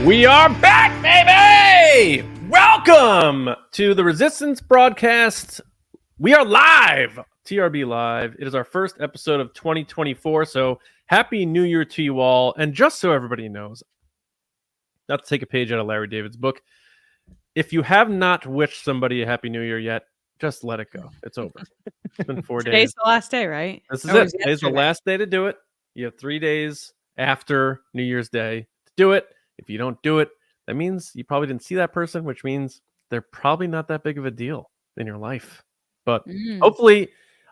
We are back, baby! Welcome to the Resistance broadcast. We are live, TRB Live. It is our first episode of 2024, so Happy New Year to you all. And just so everybody knows, not to take a page out of Larry David's book, if you have not wished somebody a Happy New Year yet, just let it go. It's over. It's been 4 days. Today's the last day, right? This is it. Today's the last day to do it. You have 3 days after New Year's Day to do it. If you don't do it, that means you probably didn't see that person, which means they're probably not that big of a deal in your life. But hopefully,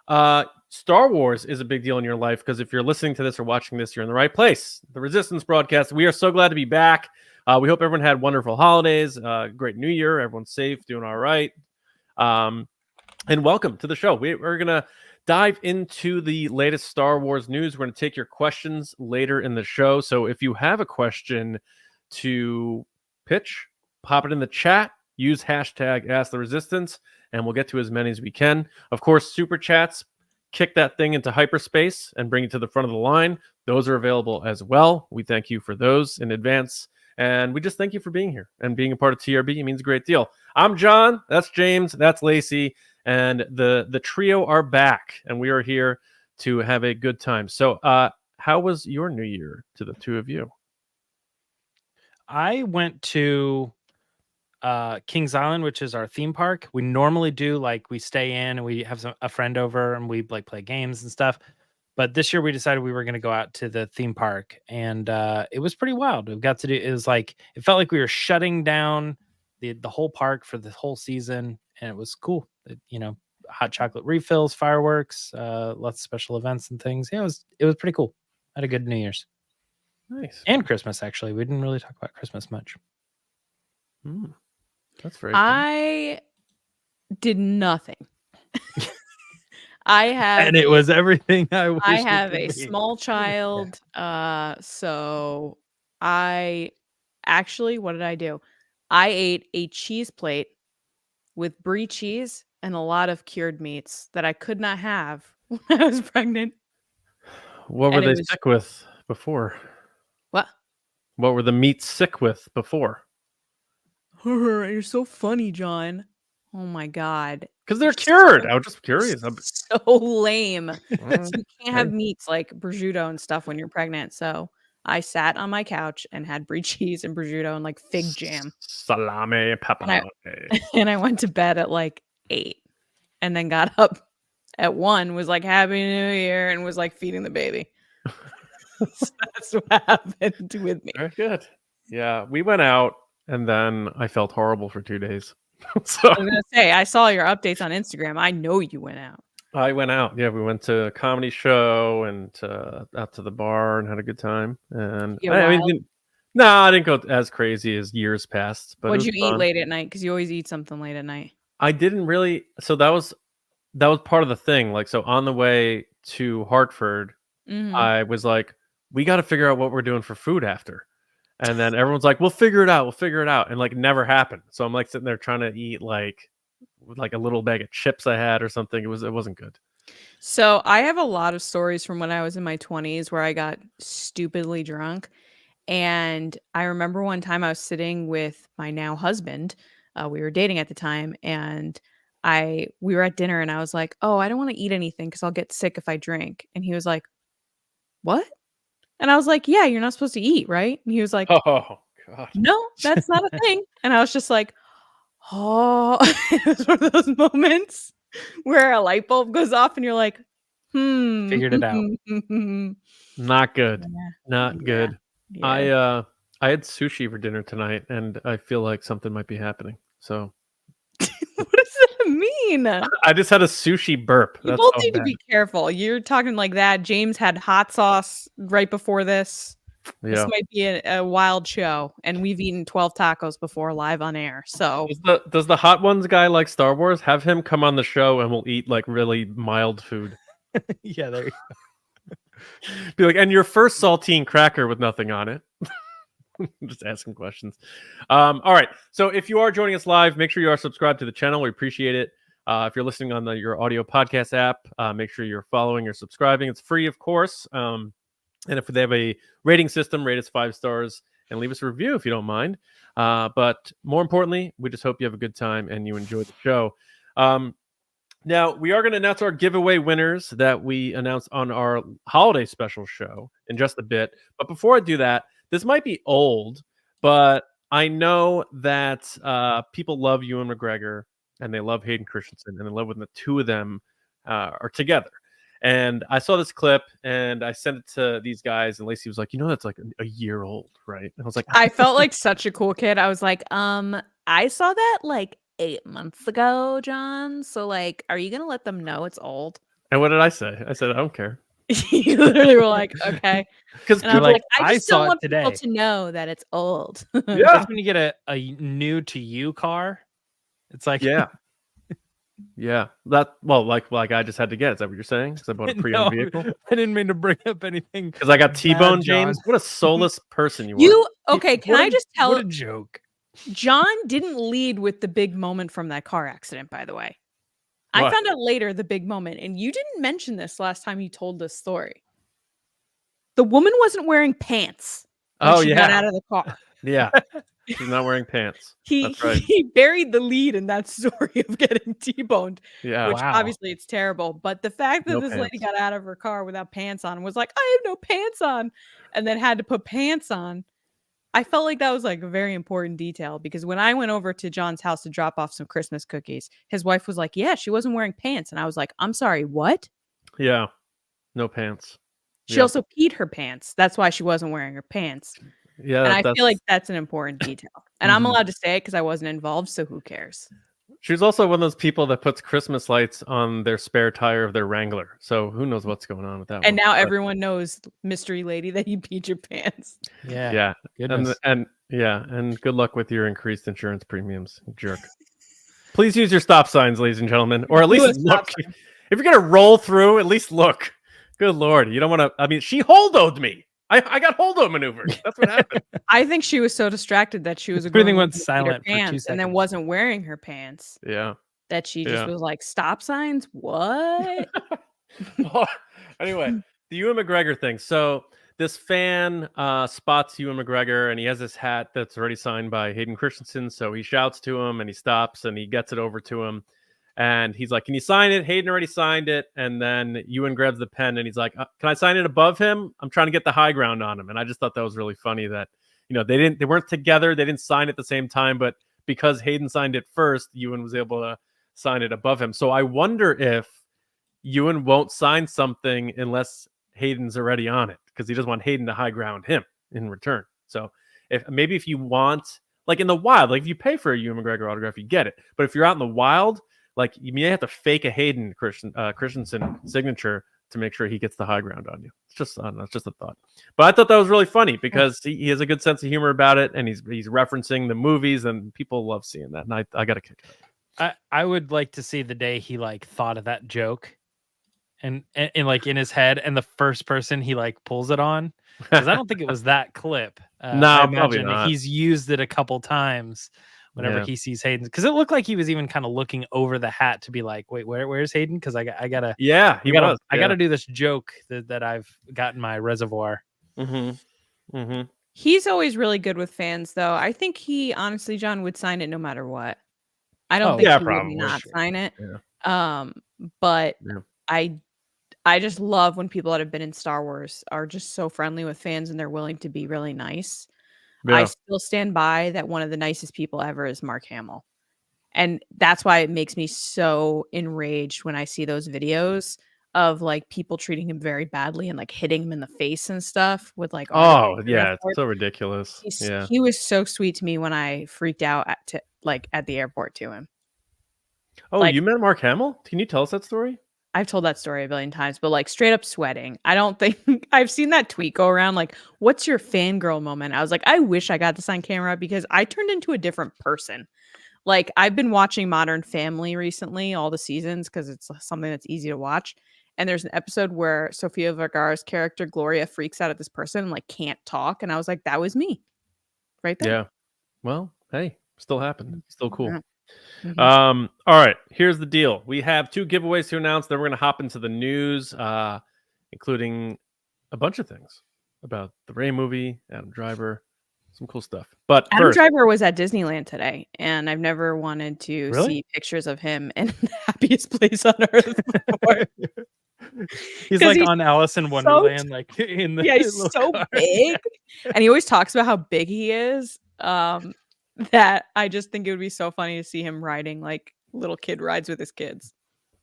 Star Wars is a big deal in your life, because if you're listening to this or watching this, you're in the right place. The Resistance broadcast. We are so glad to be back. We hope everyone had wonderful holidays, great New Year. Everyone's safe, doing all right. And welcome to the show. We're going to dive into the latest Star Wars news. We're going to take your questions later in the show. So if you have a question to pitch, pop it in the chat, use hashtag #AskTheResistance, and we'll get to as many as we can. Of course, super chats, kick that thing into hyperspace and bring it to the front of the line. Those are available as well. We thank you for those in advance. And we just thank you for being here and being a part of TRB. It means a great deal. I'm John. That's James. That's Lacey. And the trio are back, and we are here to have a good time. So how was your New Year to the two of you? I went to Kings Island, which is our theme park. We normally do, like, we stay in and we have a friend over and we like play games and stuff. But this year we decided we were going to go out to the theme park, and it was pretty wild. We got to do, it was like, it felt like we were shutting down the whole park for the whole season, and it was cool. You know, hot chocolate refills, fireworks, lots of special events and things. Yeah, it was pretty cool. I had a good New Year's. Nice. And Christmas, actually. We didn't really talk about Christmas much. That's very I did nothing. And it was everything I wished. I have a small child. So I actually, what did I do? I ate a cheese plate with brie cheese and a lot of cured meats that I could not have when I was pregnant. What were they sick with before? What? What were the meats sick with before? You're so funny, John. Oh my God. Because they're cured. I was just curious. So lame. So you can't have meats like prosciutto and stuff when you're pregnant. So I sat on my couch and had brie cheese and prosciutto and like fig jam. Salami, pepperoni. And I went to bed at like 8 and then got up at 1, was like, Happy New Year, and was like feeding the baby. So that's what happened with me. Very good. Yeah, we went out and then I felt horrible for 2 days. So I was gonna say, I saw your updates on Instagram. I know you went out. I went out. Yeah, we went to a comedy show and out to the bar and had a good time. And I didn't go as crazy as years past. But what'd you eat late at night? Because you always eat something late at night. I didn't really. So that was part of the thing. Like, so on the way to Hartford, I was like, we got to figure out what we're doing for food after. And then everyone's like, we'll figure it out. And like, it never happened. So I'm like sitting there trying to eat like a little bag of chips I had or something. It wasn't good. So I have a lot of stories from when I was in my 20s where I got stupidly drunk. And I remember one time I was sitting with my now husband. We were dating at the time, and we were at dinner, and I was like, oh, I don't want to eat anything because I'll get sick if I drink. And he was like, what? And I was like, yeah, you're not supposed to eat, right? And he was like, oh, God. No, that's not a thing. And I was just like, oh, it was one of those moments where a light bulb goes off and you're like, figured it out. Not good. Not good. Yeah. I had sushi for dinner tonight, and I feel like something might be happening. So what does that mean? I just had a sushi burp. You both need to be careful. You're talking like that. James had hot sauce right before this. Yeah. This might be a wild show, and we've eaten 12 tacos before live on air. So does the Hot Ones guy like Star Wars? Have him come on the show, and we'll eat like really mild food. Yeah, there you go. Be like, and your first saltine cracker with nothing on it. Just asking questions. All right. So if you are joining us live, make sure you are subscribed to the channel. We appreciate it. If you're listening on your audio podcast app, make sure you're following or subscribing. It's free, of course. And if they have a rating system, rate us 5 stars and leave us a review if you don't mind. But more importantly, we just hope you have a good time and you enjoy the show. Now, we are going to announce our giveaway winners that we announced on our holiday special show in just a bit. But before I do that, this might be old, but I know that people love Ewan McGregor and they love Hayden Christensen and they love when the two of them are together. And I saw this clip and I sent it to these guys, and Lacey was like, that's like a year old, right? And I was like, I felt like such a cool kid. I was like, I saw that like 8 months ago, John. So like, are you gonna let them know it's old? And what did I say? I said, I don't care. You literally were like, okay. Because I was like, I just saw don't it want today. people to know that it's old. Yeah. That's when you get a new to you car. It's like, yeah. Yeah. Like I just had to get. Is that what you're saying? Because I bought a pre-owned vehicle? I didn't mean to bring up anything. Because I got T-Bone, bad, John. James. What a soulless person you are. Okay, can I just tell What a joke. John didn't lead with the big moment from that car accident, by the way. I What? found out later the big moment, and you didn't mention this last time you told this story. The woman wasn't wearing pants when she got out of the car. Yeah. She's not wearing pants. That's right. He buried the lead in that story of getting T-boned. Yeah. Which obviously it's terrible. But the fact that this lady got out of her car without pants on and was like, I have no pants on, and then had to put pants on. I felt like that was like a very important detail, because when I went over to John's house to drop off some Christmas cookies, his wife was like, yeah, she wasn't wearing pants. And I was like, I'm sorry, what? Yeah. No pants. She also peed her pants. That's why she wasn't wearing her pants. Yeah. And I feel like that's an important detail. And I'm allowed to say it because I wasn't involved, so who cares? She was also one of those people that puts Christmas lights on their spare tire of their Wrangler. So who knows what's going on with that And one. now everyone knows, mystery lady, that you peed your pants. Yeah. Yeah. Goodness. And good luck with your increased insurance premiums, you jerk. Please use your stop signs, ladies and gentlemen. Or at least look. If you're going to roll through, at least look. Good Lord. You don't want to. I mean, she holdoed me. I got holdo maneuvered. That's what happened. I think she was so distracted that she was Everything went silent for 2 seconds. and then wasn't wearing her pants. Yeah. That she just was like, stop signs? What? Well, anyway, the Ewan McGregor thing. So this fan spots Ewan McGregor, and he has this hat that's already signed by Hayden Christensen. So he shouts to him, and he stops, and he gets it over to him. And he's like, can you sign it? Hayden already signed it. And then Ewan grabs the pen and he's like, can I sign it above him? I'm trying to get the high ground on him. And I just thought that was really funny that, they weren't together. They didn't sign at the same time, but because Hayden signed it first, Ewan was able to sign it above him. So I wonder if Ewan won't sign something unless Hayden's already on it, because he doesn't want Hayden to high ground him in return. So if you want, like in the wild, like if you pay for a Ewan McGregor autograph, you get it. But if you're out in the wild, like you may have to fake a Hayden Christensen signature to make sure he gets the high ground on you. It's just, I don't know, it's just a thought. But I thought that was really funny because he has a good sense of humor about it, and he's referencing the movies, and people love seeing that. And I got a kick out of it. I would like to see the day he like thought of that joke, and like in his head, and the first person he like pulls it on, because I don't think it was that clip. No, I probably imagine not. he's used it a couple times whenever he sees Hayden, because it looked like he was even kind of looking over the hat to be like, wait, where's Hayden? Because I gotta I gotta do this joke that I've got in my reservoir. He's always really good with fans, though. I think he honestly, John, would sign it no matter what. I don't think he would not sign it. But I just love when people that have been in Star Wars are just so friendly with fans and they're willing to be really nice. I still stand by that one of the nicest people ever is Mark Hamill. And that's why it makes me so enraged when I see those videos of like people treating him very badly and like hitting him in the face and stuff with like, it's so ridiculous. He was so sweet to me when I freaked out at the airport to him. Oh, like, you met Mark Hamill? Can you tell us that story? I've told that story a billion times, but like straight up sweating. I don't think I've seen that tweet go around. Like, what's your fangirl moment? I was like, I wish I got this on camera because I turned into a different person. Like, I've been watching Modern Family recently, all the seasons, because it's something that's easy to watch. And there's an episode where Sofia Vergara's character, Gloria, freaks out at this person and like can't talk. And I was like, that was me right there. Yeah. Well, hey, still happened. Still cool. Yeah. All right, here's the deal. We have 2 giveaways to announce. Then we're going to hop into the news, including a bunch of things about the Ray movie, Adam Driver, some cool stuff. But Adam first, Driver was at Disneyland today, and I've never wanted to Really? see pictures of him in the happiest place on earth before. He's 'Cause like he's on Alice in so Wonderland, like in the Yeah, he's little so car. big, and he always talks about how big he is, that I just think it would be so funny to see him riding, like, little kid rides with his kids.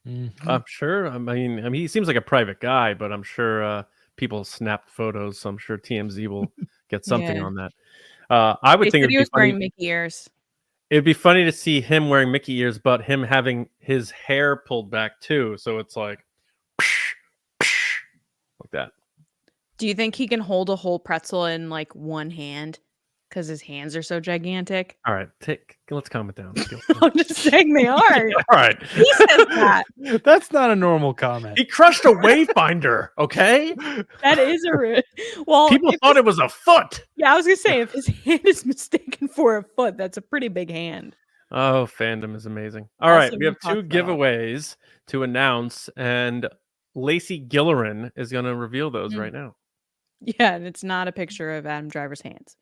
Mhm. I'm sure. I mean, he seems like a private guy, but I'm sure people snapped photos. So I'm sure TMZ will get something Yeah. on that. I would They think said it'd he be was funny. wearing Mickey ears. It'd be funny to see him wearing Mickey ears, but him having his hair pulled back too. So it's like that. Do you think he can hold a whole pretzel in, like, one hand? Because his hands are so gigantic? All right, let's calm it down. I'm just saying they are. All right. He says that. That's not a normal comment. He crushed a wayfinder. Okay. That is a well. People if thought his- it was a foot. Yeah, I was gonna say if his hand is mistaken for a foot, that's a pretty big hand. Oh, fandom is amazing. All Also, right, we we have talked two about- giveaways to announce, and Lacey Gilleran is going to reveal those right now. Yeah, and it's not a picture of Adam Driver's hands.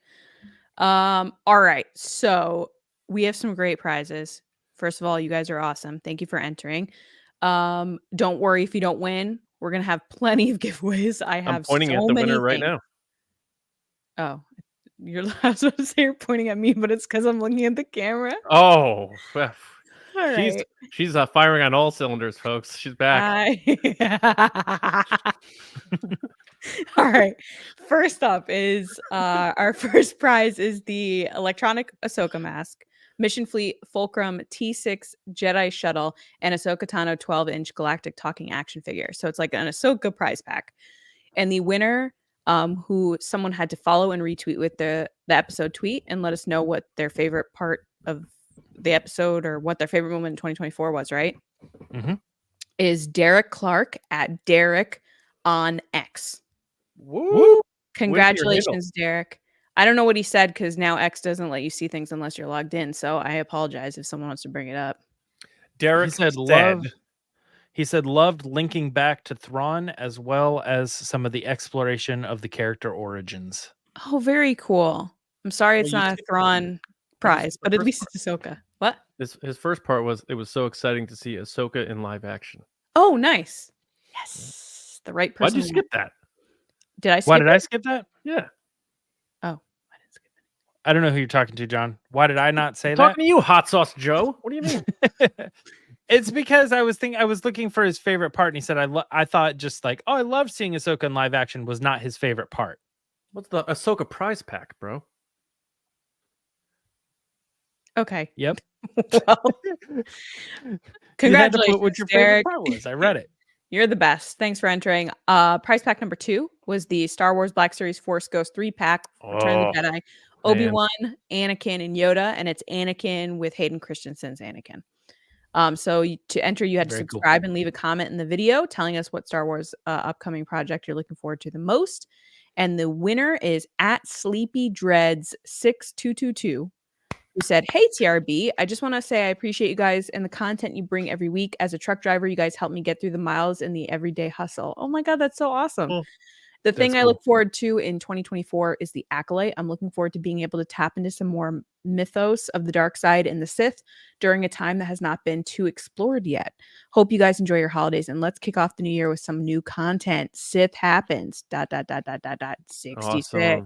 All right, so we have some great prizes. First of all, you guys are awesome. Thank you for entering. Don't worry if you don't win. We're gonna have plenty of giveaways. I have I'm pointing so at the many winner right things. now. Oh, I was about to say you're pointing at me, but it's because I'm looking at the camera. Oh, well, All right. she's firing on all cylinders, folks. She's back. All right. First up is our first prize is the electronic Ahsoka mask, Mission Fleet Fulcrum T6 Jedi shuttle, and Ahsoka Tano 12-inch galactic talking action figure. So it's like an Ahsoka prize pack. And the winner, who someone had to follow and retweet with the episode tweet and let us know what their favorite part of the episode or what their favorite moment in 2024 was, right? Mhm. Is Derek Clark at Derek on X. Woo! Congratulations, Derek. I don't know what he said because now X doesn't let you see things unless you're logged in. So I apologize if someone wants to bring it up. Derek He said loved linking back to Thrawn as well as some of the exploration of the character origins. Oh, very cool. I'm sorry it's Well, you not a skipped Thrawn prize, the but at first least it's Ahsoka. What? his first part was it was so exciting to see Ahsoka in live action. Oh, nice. Yes. The right person. Why'd you skip that? Did I skip Why did it? I skip that? Yeah. Oh, I didn't skip it. I don't know who you're talking to, John. Why did I not say that? Talking to you, Hot Sauce Joe. What do you mean? It's because I was looking for his favorite part, and he said I thought just like, oh, I loved seeing Ahsoka in live action was not his favorite part. What's the Ahsoka prize pack, bro? Okay. Yep. Well, You had to put congratulations, what your Derek. favorite part was. I read it. You're the best. Thanks for entering. Prize pack number 2 was the Star Wars Black Series Force Ghost 3-pack, Return of the Jedi, Obi-Wan, Anakin, and Yoda, and it's Anakin with Hayden Christensen's Anakin. So to enter, you had to Very cool. subscribe and leave a comment in the video telling us what Star Wars upcoming project you're looking forward to the most. And the winner is at Sleepy Dreads 6222. Who said, "Hey TRB, I just want to say I appreciate you guys and the content you bring every week. As a truck driver, you guys help me get through the miles in the everyday hustle." Oh my god, that's so awesome. Cool. The thing That's I cool. look forward to in 2024 is the Acolyte. I'm looking forward to being able to tap into some more mythos of the dark side and the Sith during a time that has not been too explored yet. Hope you guys enjoy your holidays, and let's kick off the new year with some new content. Sith happens. ... 66. Awesome.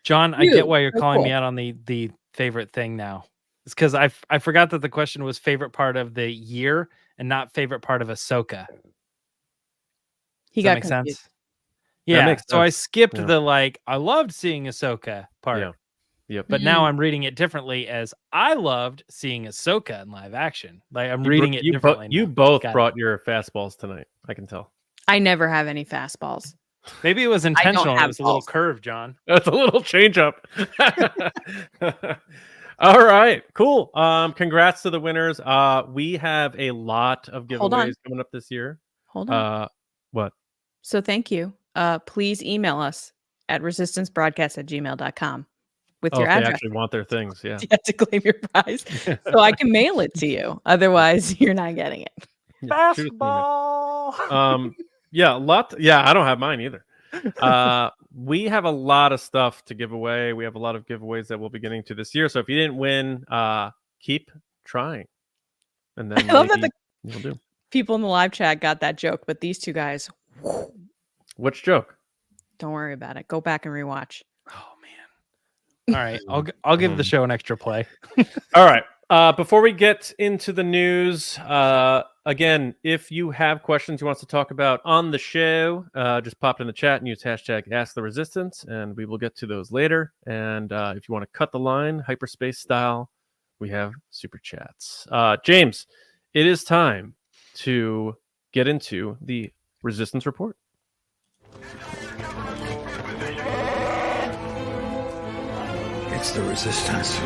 John, I Dude, get why you're so calling me cool. out on the favorite thing now. It's because I forgot that the question was favorite part of the year and not favorite part of Ahsoka. He Does that got make confused. sense? Yeah. makes So I sense. skipped Yeah. the like I loved seeing Ahsoka part. Yeah. Yep. But now I'm reading it differently as I loved seeing Ahsoka in live action. Like I'm reading it differently. You now. both Got it. brought your fastballs tonight. I can tell. I never have any fastballs. Maybe it was intentional. It have was a little balls. curve, John. That's a little change up. All right, cool. Congrats to the winners. We have a lot of Hold on. giveaways coming up this year. Hold on. What? So thank you. Please email us at resistancebroadcast@gmail.com with Oh, your if they address. actually want their things, yeah. You have to claim your prize so I can mail it to you. Otherwise, you're not getting it. Yeah, shoot us an email. Yeah, I don't have mine either. we have a lot of stuff to give away. We have a lot of giveaways that we'll be getting to this year. So if you didn't win, keep trying. And then I love that maybe you'll do. people in the live chat got that joke, but these two guys, Which joke? don't worry about it. Go back and rewatch. Oh man. All right. I'll give the show an extra play. All right. Before we get into the news, again, if you have questions you want us to talk about on the show, just pop it in the chat and use hashtag #AskTheResistance, and we will get to those later. And if you want to cut the line, hyperspace style, we have super chats. James, it is time to get into the Resistance Report. It's the Resistance.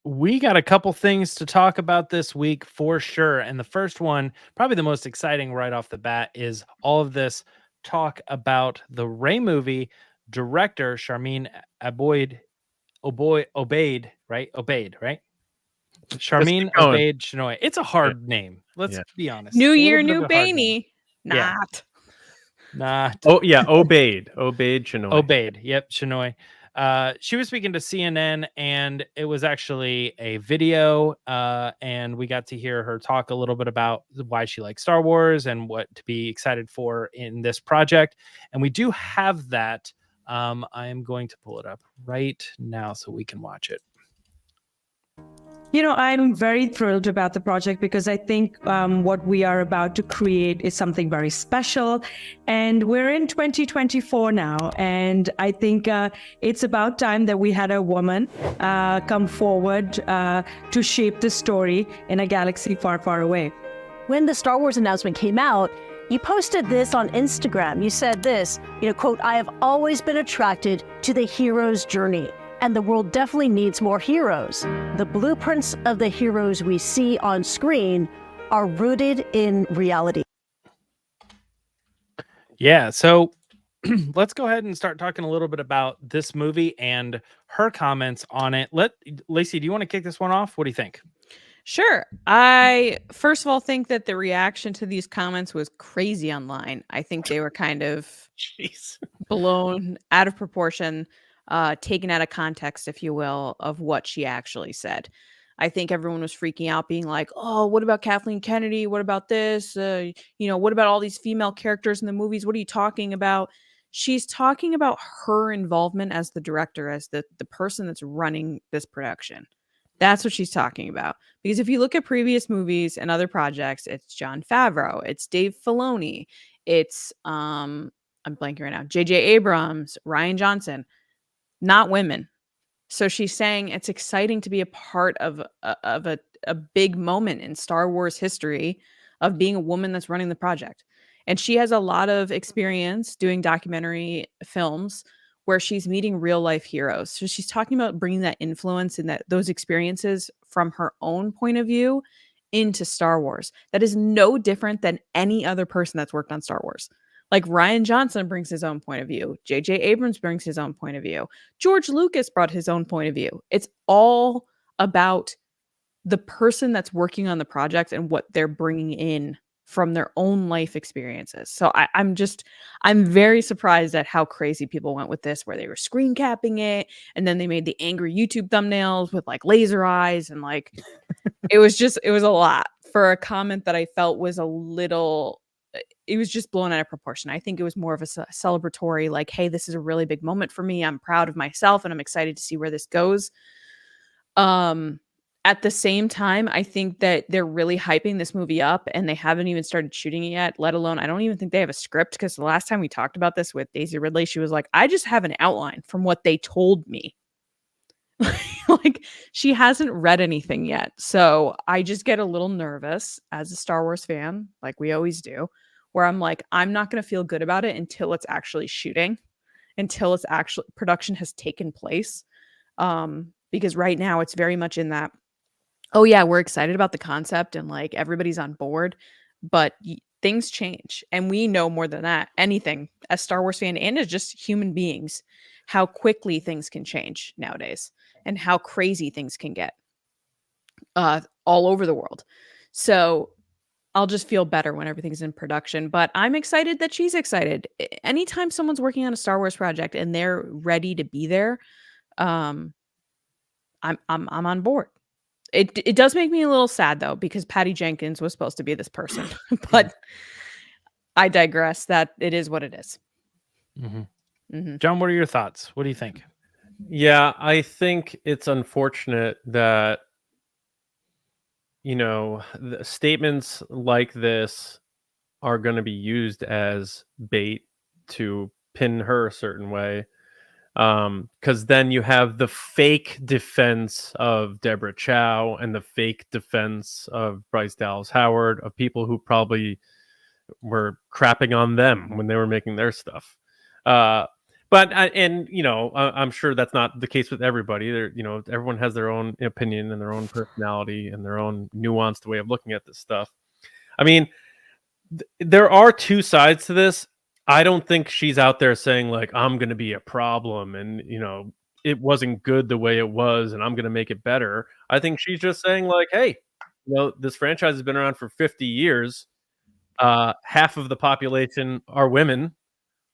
We got a couple things to talk about this week for sure. And the first one, probably the most exciting right off the bat, is all of this talk about the Ray movie. Director Sharmeen Obaid, right? Sharmeen Obaid Chinoy. It's a hard name. Let's be honest. New year, new Baney. Not. Oh yeah, Obaid Chinoy. Obaid. Yep, Chinoy. She was speaking to CNN, and it was actually a video, and we got to hear her talk a little bit about why she likes Star Wars and what to be excited for in this project. And we do have that. I am going to pull it up right now so we can watch it. You know, I'm very thrilled about the project because I think what we are about to create is something very special. And we're in 2024 now. And I think it's about time that we had a woman come forward to shape the story in a galaxy far, far away. When the Star Wars announcement came out, you posted this on Instagram. You said this, quote, "I have always been attracted to the hero's journey. And the world definitely needs more heroes. The blueprints of the heroes we see on screen are rooted in reality." Yeah, so let's go ahead and start talking a little bit about this movie and her comments on it. Lacey, do you want to kick this one off? What do you think? Sure. I, first of all, think that the reaction to these comments was crazy online. I think they were kind of blown out of proportion. Taken out of context, if you will, of what she actually said. I think everyone was freaking out, being like, oh, what about Kathleen Kennedy? What about this? What about all these female characters in the movies? What are you talking about? She's talking about her involvement as the director, as the person that's running this production. That's what she's talking about. Because if you look at previous movies and other projects, it's Jon Favreau, it's Dave Filoni, it's, I'm blanking right now, J.J. Abrams, Rian Johnson. Not women. So she's saying it's exciting to be a part of a big moment in Star Wars history of being a woman that's running the project. And she has a lot of experience doing documentary films where she's meeting real life heroes. So she's talking about bringing that influence and those experiences from her own point of view into Star Wars. That is no different than any other person that's worked on Star Wars. Like Rian Johnson brings his own point of view. J.J. Abrams brings his own point of view. George Lucas brought his own point of view. It's all about the person that's working on the project and what they're bringing in from their own life experiences. So I'm very surprised at how crazy people went with this, where they were screen capping it. And then they made the angry YouTube thumbnails with like laser eyes. And like, it was a lot for a comment that I felt was it was just blown out of proportion. I think it was more of a celebratory, like, hey, this is a really big moment for me. I'm proud of myself and I'm excited to see where this goes. At the same time, I think that they're really hyping this movie up and they haven't even started shooting it yet, let alone, I don't even think they have a script, because the last time we talked about this with Daisy Ridley, she was like, I just have an outline from what they told me. Like, she hasn't read anything yet. So I just get a little nervous as a Star Wars fan, like we always do, where I'm like, I'm not going to feel good about it until it's actually shooting, until it's actually production has taken place. Because right now it's very much in that, oh yeah, we're excited about the concept and like everybody's on board, but things change. And we know more than that, anything as Star Wars fan and as just human beings, how quickly things can change nowadays and how crazy things can get all over the world. So I'll just feel better when everything's in production. But I'm excited that she's excited. Anytime someone's working on a Star Wars project and they're ready to be there, um, I'm on board. It does make me a little sad though, because Patty Jenkins was supposed to be this person, but I digress. That it is what it is. John, what are your thoughts? What do you think? Yeah, I think it's unfortunate that, the statements like this are going to be used as bait to pin her a certain way. Because then you have the fake defense of Deborah Chow and the fake defense of Bryce Dallas Howard, of people who probably were crapping on them when they were making their stuff. I'm sure that's not the case with everybody. Everyone has their own opinion and their own personality and their own nuanced way of looking at this stuff. I mean, there are two sides to this. I don't think she's out there saying like, I'm going to be a problem and, it wasn't good the way it was and I'm going to make it better. I think she's just saying like, hey, this franchise has been around for 50 years. Half of the population are women.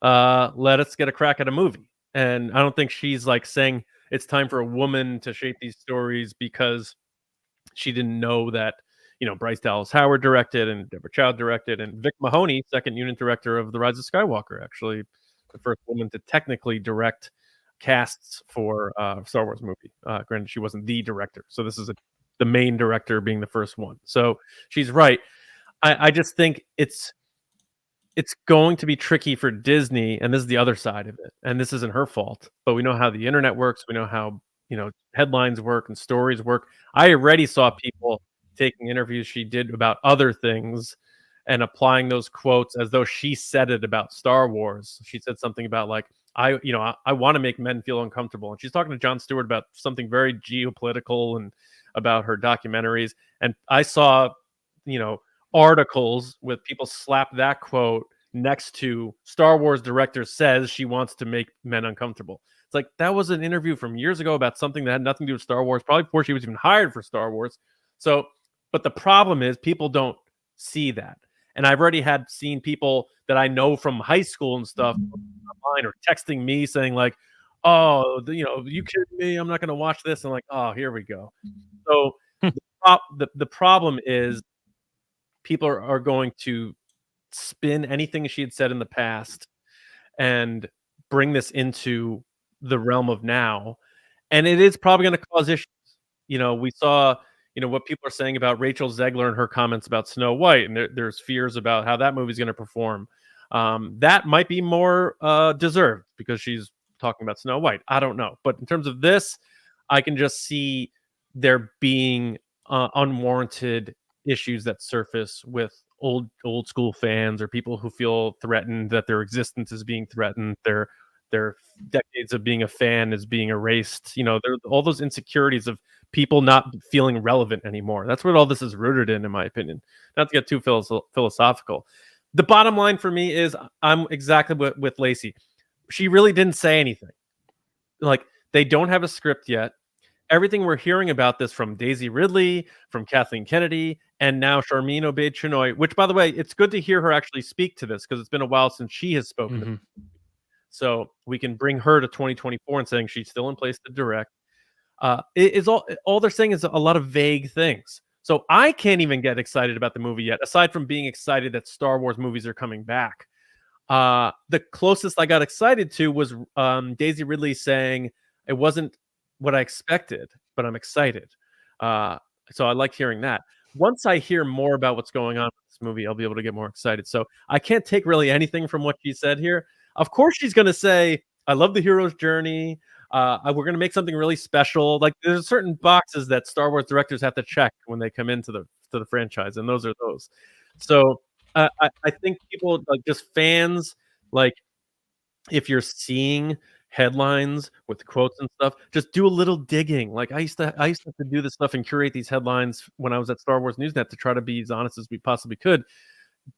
Let us get a crack at a movie. And I don't think she's like saying it's time for a woman to shape these stories because she didn't know that, Bryce Dallas Howard directed and Deborah Chow directed, and Vic Mahoney, second unit director of The Rise of Skywalker, actually the first woman to technically direct casts for a Star Wars movie. Granted, she wasn't the director. So this is the main director being the first one. So she's right. I just think it's going to be tricky for Disney, and this is the other side of it. And this isn't her fault, but we know how the internet works. We know how, headlines work and stories work. I already saw people taking interviews she did about other things and applying those quotes as though she said it about Star Wars. She said something about like, I want to make men feel uncomfortable. And she's talking to Jon Stewart about something very geopolitical and about her documentaries. And I saw, articles with people slap that quote next to Star Wars director says she wants to make men uncomfortable. It's like, that was an interview from years ago about something that had nothing to do with Star Wars, probably before she was even hired for Star Wars. So, but the problem is people don't see that. And I've already seen people that I know from high school and stuff online or texting me saying like, oh, you kidding me? I'm not going to watch this. And like, oh, here we go. So the problem is people are going to spin anything she had said in the past and bring this into the realm of now. And it is probably going to cause issues. We saw, what people are saying about Rachel Zegler and her comments about Snow White. And there's fears about how that movie's going to perform. That might be more deserved because she's talking about Snow White. I don't know. But in terms of this, I can just see there being unwarranted issues that surface with old school fans or people who feel threatened that their existence is being threatened, their decades of being a fan is being erased. There all those insecurities of people not feeling relevant anymore. That's what all this is rooted in my opinion. Not to get too philosophical. The bottom line for me is I'm exactly with Lacey. She really didn't say anything. Like, they don't have a script yet. Everything we're hearing about this from Daisy Ridley, from Kathleen Kennedy, and now Sharmeen Obaid-Chinoy, which, by the way, it's good to hear her actually speak to this because it's been a while since she has spoken. So we can bring her to 2024 and saying she's still in place to direct. It is all they're saying is a lot of vague things. So I can't even get excited about the movie yet, aside from being excited that Star Wars movies are coming back. The closest I got excited to was Daisy Ridley saying it wasn't what I expected, but I'm excited. So I like hearing that. Once I hear more about what's going on with this movie, I'll be able to get more excited. So I can't take really anything from what she said here. Of course, she's going to say, I love the hero's journey. We're going to make something really special. Like, there's certain boxes that Star Wars directors have to check when they come into the franchise, and those are those. So I think people, like, just fans, like, if you're seeing headlines with quotes and stuff, just do a little digging. Like, I used to have to do this stuff and curate these headlines when I was at Star Wars Newsnet to try to be as honest as we possibly could.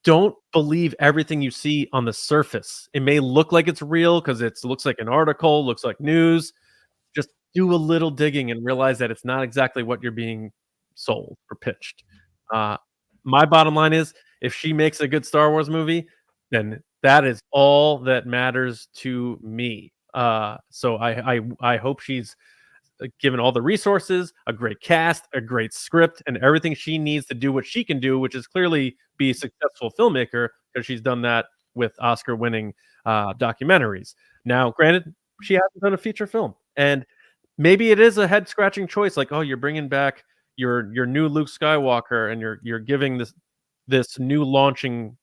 Don't believe everything you see on the surface. It may look like it's real because it looks like an article, looks like news. Just do a little digging and realize that it's not exactly what you're being sold or pitched. my bottom line is, if she makes a good Star Wars movie, then that is all that matters to me. So I hope she's given all the resources, a great cast, a great script, and everything she needs to do what she can do, which is clearly be a successful filmmaker, because she's done that with Oscar-winning documentaries. Now, granted, she hasn't done a feature film, and maybe it is a head-scratching choice, like, oh, you're bringing back your new Luke Skywalker, and you're giving this new launching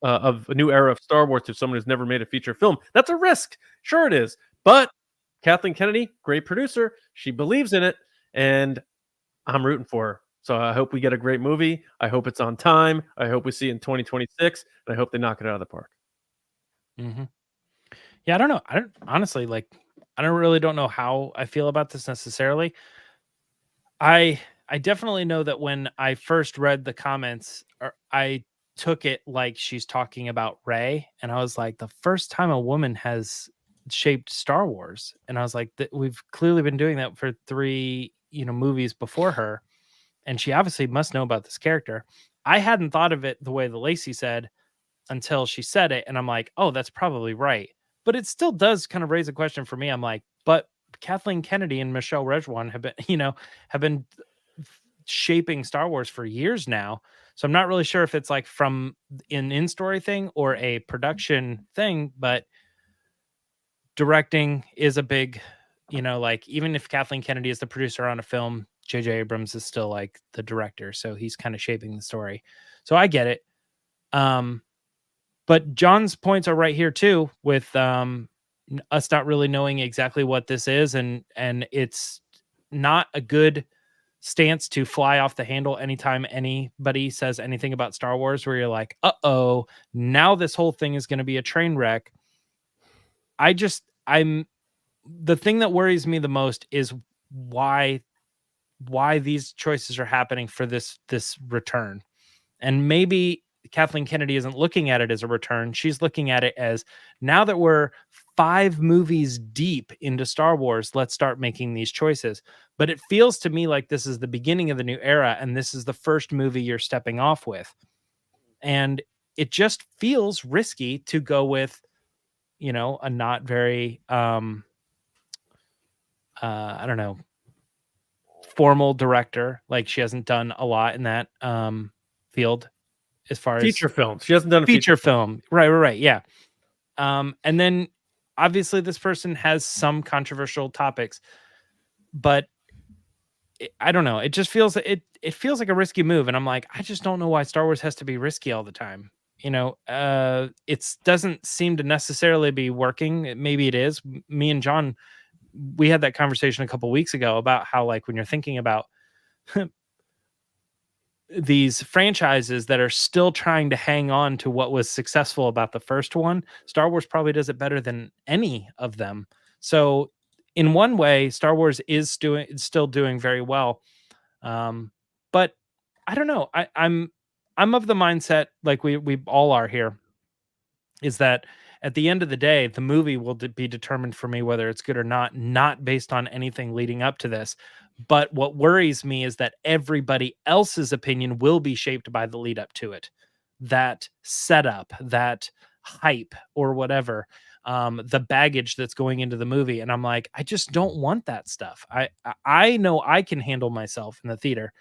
of a new era of Star Wars to someone who's never made a feature film. That's a risk. Sure it is. But Kathleen Kennedy, great producer. She believes in it, and I'm rooting for her. So I hope we get a great movie. I hope it's on time. I hope we see it in 2026, and I hope they knock it out of the park. Mm-hmm. Yeah, I don't know. I don't know how I feel about this necessarily. I definitely know that when I first read the comments, I took it like she's talking about Rey, and I was like, the first time a woman has shaped Star Wars, and I was like, we've clearly been doing that for 3 movies before her, and she obviously must know about this character. I hadn't thought of it the way that Lacey said until she said it, and I'm like, oh, that's probably right. But it still does kind of raise a question for me. I'm like, but Kathleen Kennedy and Michelle Rejwan have been shaping Star Wars for years now. So I'm not really sure if it's like from an in-story thing or a production thing, but directing is a big, like, even if Kathleen Kennedy is the producer on a film, J.J. Abrams is still like the director. So he's kind of shaping the story. So I get it. But John's points are right here too, with us not really knowing exactly what this is. And it's not a good stance to fly off the handle anytime anybody says anything about Star Wars, where you're like, uh-oh, now this whole thing is going to be a train wreck. The thing that worries me the most is why these choices are happening for this return. And maybe Kathleen Kennedy isn't looking at it as a return. She's looking at it as, now that we're 5 movies deep into Star Wars, let's start making these choices. But it feels to me like this is the beginning of the new era, and this is the first movie you're stepping off with. And it just feels risky to go with, a not very, I don't know, formal director. Like, she hasn't done a lot in that field as far as feature films. She hasn't done a feature film. Right. Yeah. And then obviously this person has some controversial topics, but I don't know. It just feels, it feels like a risky move. And I'm like, I just don't know why Star Wars has to be risky all the time. It doesn't seem to necessarily be working. Maybe it is. Me and John, we had that conversation a couple weeks ago about how, like, when you're thinking about these franchises that are still trying to hang on to what was successful about the first one, Star Wars probably does it better than any of them. So in one way, Star Wars is still doing very well. But I don't know. I'm of the mindset, like we all are here, is that at the end of the day, the movie will be determined for me whether it's good or not based on anything leading up to this. But what worries me is that everybody else's opinion will be shaped by the lead up to it. That setup, that hype, or whatever, the baggage that's going into the movie. And I'm like, I just don't want that stuff. I know I can handle myself in the theater,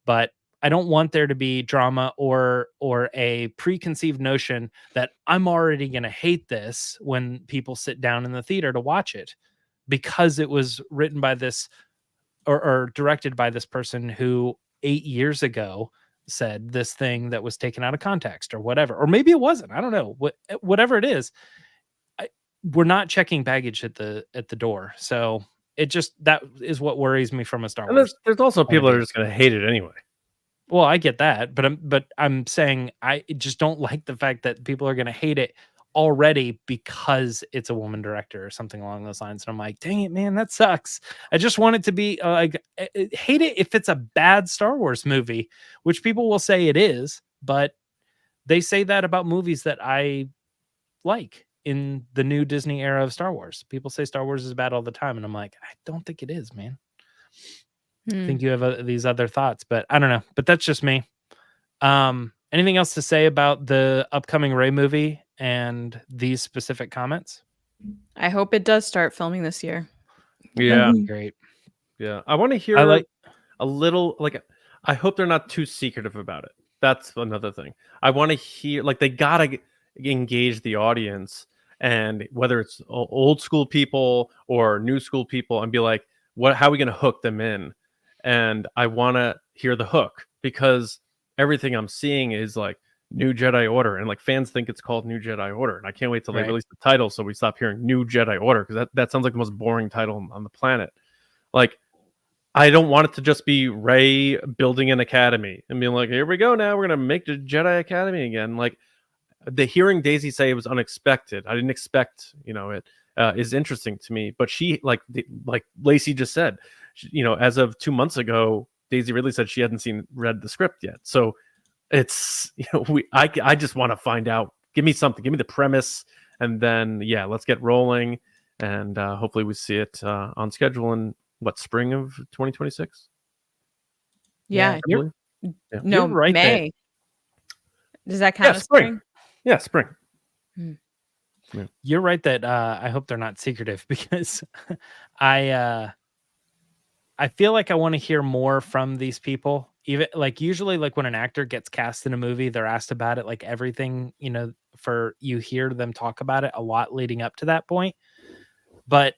but I don't want there to be drama or a preconceived notion that I'm already going to hate this when people sit down in the theater to watch it, because it was written by this or directed by this person who 8 years ago said this thing that was taken out of context or whatever. Or maybe it wasn't. I don't know. Whatever it is, we're not checking baggage at the door. So that is what worries me from a Star Wars. There's also people that are just going to hate it anyway. Well, I get that, but I'm saying I just don't like the fact that people are going to hate it already because it's a woman director or something along those lines. And I'm like, dang it, man, that sucks. I just want it to be hate it if it's a bad Star Wars movie, which people will say it is, but they say that about movies that I like in the new Disney era of Star Wars. People say Star Wars is bad all the time, and I'm like, I don't think it is, man. I think you have these other thoughts, but I don't know. But that's just me. Anything else to say about the upcoming Rey movie and these specific comments? I hope it does start filming this year. Yeah, Great. yeah. I want to hear I like. a little like. I hope they're not too secretive about it. That's another thing. I want to hear like they gotta engage the audience, and whether it's old school people or new school people, and be like, what? How are we gonna hook them in? And I want to hear the hook because everything I'm seeing is like New Jedi Order, and like fans think it's called New Jedi Order, and I can't wait till they Right. release the title so we stop hearing New Jedi Order because that sounds like the most boring title on the planet. Like, I don't want it to just be Rey building an academy and being like, here we go, now we're gonna make the Jedi Academy again. Like, the hearing Daisy say it was unexpected. I didn't expect, it is interesting to me. But she, like Lacey just said, as of 2 months ago, Daisy Ridley said she hadn't read the script yet. So it's, I just want to find out. Give me something. Give me the premise, and then let's get rolling, and hopefully we see it on schedule in spring of 2026. Yeah. You're No, right May. Does that count as spring? Yeah, spring. You're right that I hope they're not secretive because I feel like I want to hear more from these people. Even like usually like when an actor gets cast in a movie, they're asked about it, like everything, for you hear them talk about it a lot leading up to that point. But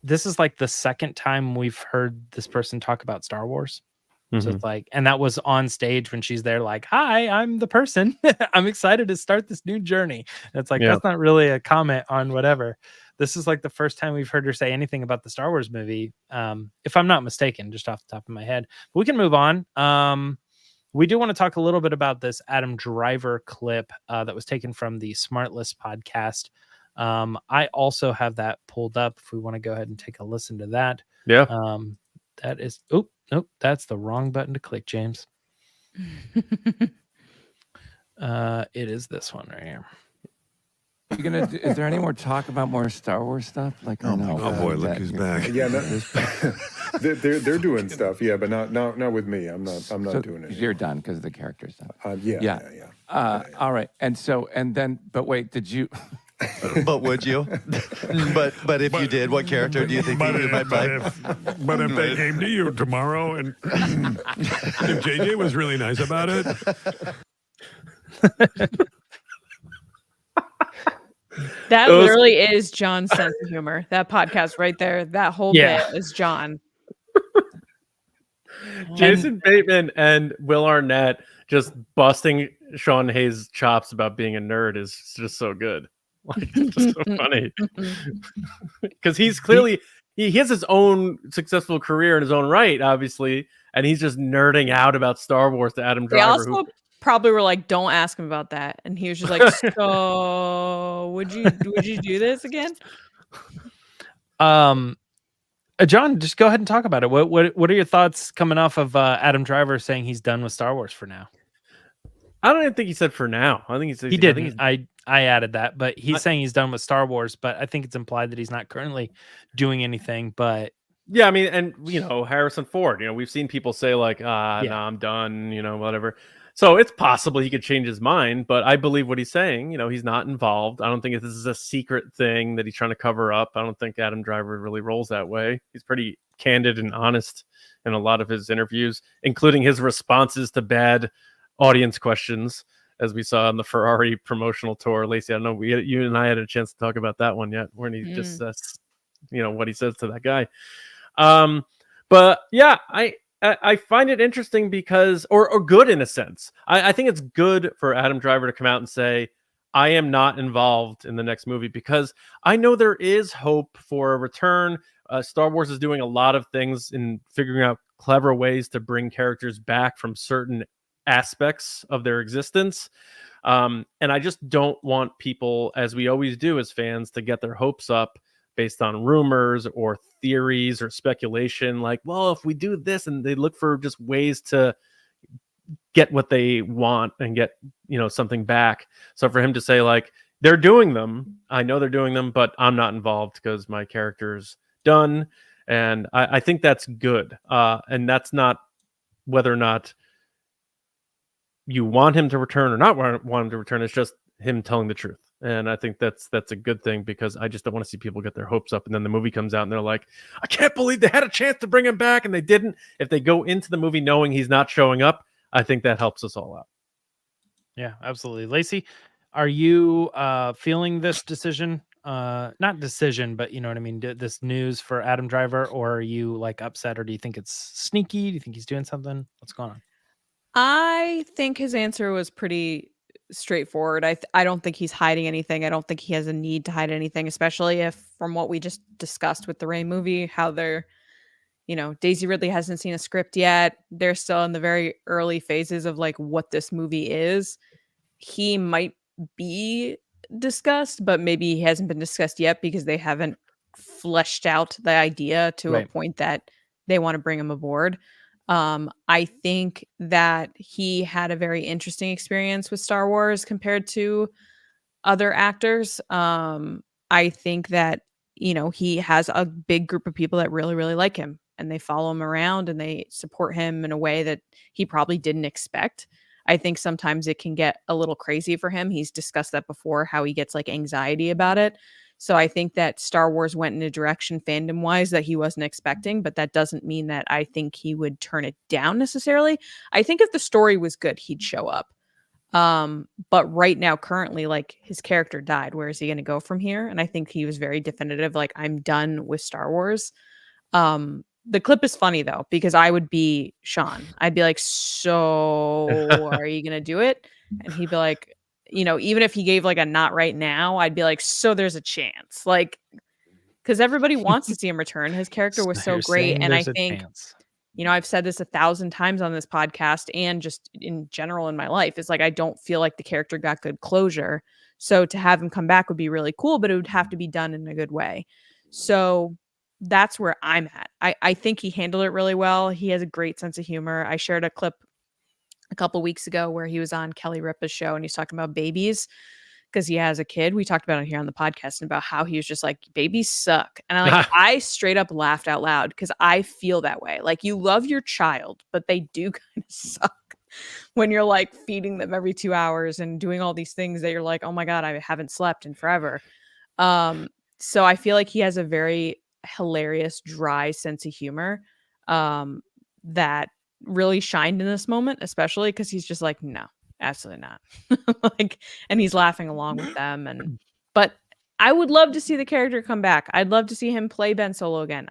this is like the second time we've heard this person talk about Star Wars. So it's like, and that was on stage when she's there, like, hi, I'm the person. I'm excited to start this new journey. And it's like, that's not really a comment on whatever. This is like the first time we've heard her say anything about the Star Wars movie. If I'm not mistaken, just off the top of my head, but we can move on. We do want to talk a little bit about this Adam Driver clip that was taken from the Smartless podcast. I also have that pulled up if we want to go ahead and take a listen to that. Yeah. That is, nope, that's the wrong button to click, James. It is this one right here. Is there any more talk about more Star Wars stuff? Like, oh boy, look who's back. Yeah, they're doing stuff. Yeah, but not with me. I'm not doing it. You're done because of the character stuff. Yeah. All right, but wait, did you? But would you? but if you did, what character do you think you might play? But if they came to you tomorrow and if JJ was really nice about it. That literally is John's sense of humor. That podcast right there, that whole bit is John. Jason Bateman and Will Arnett just busting Sean Hayes' chops about being a nerd is just so good. Like, it's just so funny because he's clearly he has his own successful career in his own right, obviously, and he's just nerding out about Star Wars to Adam Driver. They also probably were like, "Don't ask him about that," and he was just like, "So, would you do this again?" John, just go ahead and talk about it. What are your thoughts coming off of Adam Driver saying he's done with Star Wars for now? I don't even think he said for now. I think he said he didn't. I added that, but he's saying he's done with Star Wars, but I think it's implied that he's not currently doing anything. But yeah, I mean, and Harrison Ford, we've seen people say like, no, I'm done, whatever. So it's possible he could change his mind, but I believe what he's saying. He's not involved. I don't think this is a secret thing that he's trying to cover up. I don't think Adam Driver really rolls that way. He's pretty candid and honest in a lot of his interviews, including his responses to bad audience questions, as we saw on the Ferrari promotional tour. Lacey, I don't know, you and I had a chance to talk about that one yet, when he just says, what he says to that guy. But yeah, I find it interesting because, or good in a sense. I think it's good for Adam Driver to come out and say, I am not involved in the next movie, because I know there is hope for a return. Star Wars is doing a lot of things in figuring out clever ways to bring characters back from certain aspects of their existence. And I just don't want people, as we always do as fans, to get their hopes up based on rumors or theories or speculation. Like, well, if we do this, and they look for just ways to get what they want and get, something back. So for him to say like, they're doing them, I know they're doing them, but I'm not involved because my character's done. And I think that's good. And that's not whether or not you want him to return or not want him to return. It's just him telling the truth. And I think that's a good thing, because I just don't want to see people get their hopes up and then the movie comes out and they're like, I can't believe they had a chance to bring him back and they didn't. If they go into the movie knowing he's not showing up, I think that helps us all out. Yeah, absolutely. Lacey, are you feeling this decision? Not decision, but you know what I mean? This news for Adam Driver, or are you like upset, or do you think it's sneaky? Do you think he's doing something? What's going on? I think his answer was pretty straightforward. I don't think he's hiding anything. I don't think he has a need to hide anything, especially if, from what we just discussed with the Rain movie, how they're, Daisy Ridley hasn't seen a script yet. They're still in the very early phases of like what this movie is. He might be discussed, but maybe he hasn't been discussed yet because they haven't fleshed out the idea to a point that they want to bring him aboard. I think that he had a very interesting experience with Star Wars compared to other actors. I think that, he has a big group of people that really, really like him, and they follow him around and they support him in a way that he probably didn't expect. I think sometimes it can get a little crazy for him. He's discussed that before, how he gets like anxiety about it. So I think that Star Wars went in a direction fandom wise that he wasn't expecting, but that doesn't mean that I think he would turn it down necessarily. I think if the story was good, he'd show up. But right now, currently, like, his character died. Where is he going to go from here? And I think he was very definitive. Like, I'm done with Star Wars. The clip is funny though, because I would be Sean. I'd be like, so are you going to do it? And he'd be like, even if he gave like a not right now, I'd be like, so there's a chance, like, because everybody wants to see him return. His character was so great. And I think, I've said this 1,000 times on this podcast and just in general in my life. It's like, I don't feel like the character got good closure. So to have him come back would be really cool, but it would have to be done in a good way. So that's where I'm at. I think he handled it really well. He has a great sense of humor. I shared a clip a couple weeks ago where he was on Kelly Ripa's show and he's talking about babies because he has a kid. We talked about it here on the podcast and about how he was just like, babies suck. And I straight up laughed out loud because I feel that way. Like, you love your child, but they do kind of suck when you're like feeding them every 2 hours and doing all these things that you're like, oh my God, I haven't slept in forever. So I feel like he has a very hilarious, dry sense of humor that really shined in this moment, especially because he's just like, no, absolutely not. And he's laughing along with them. But I would love to see the character come back. I'd love to see him play Ben Solo again.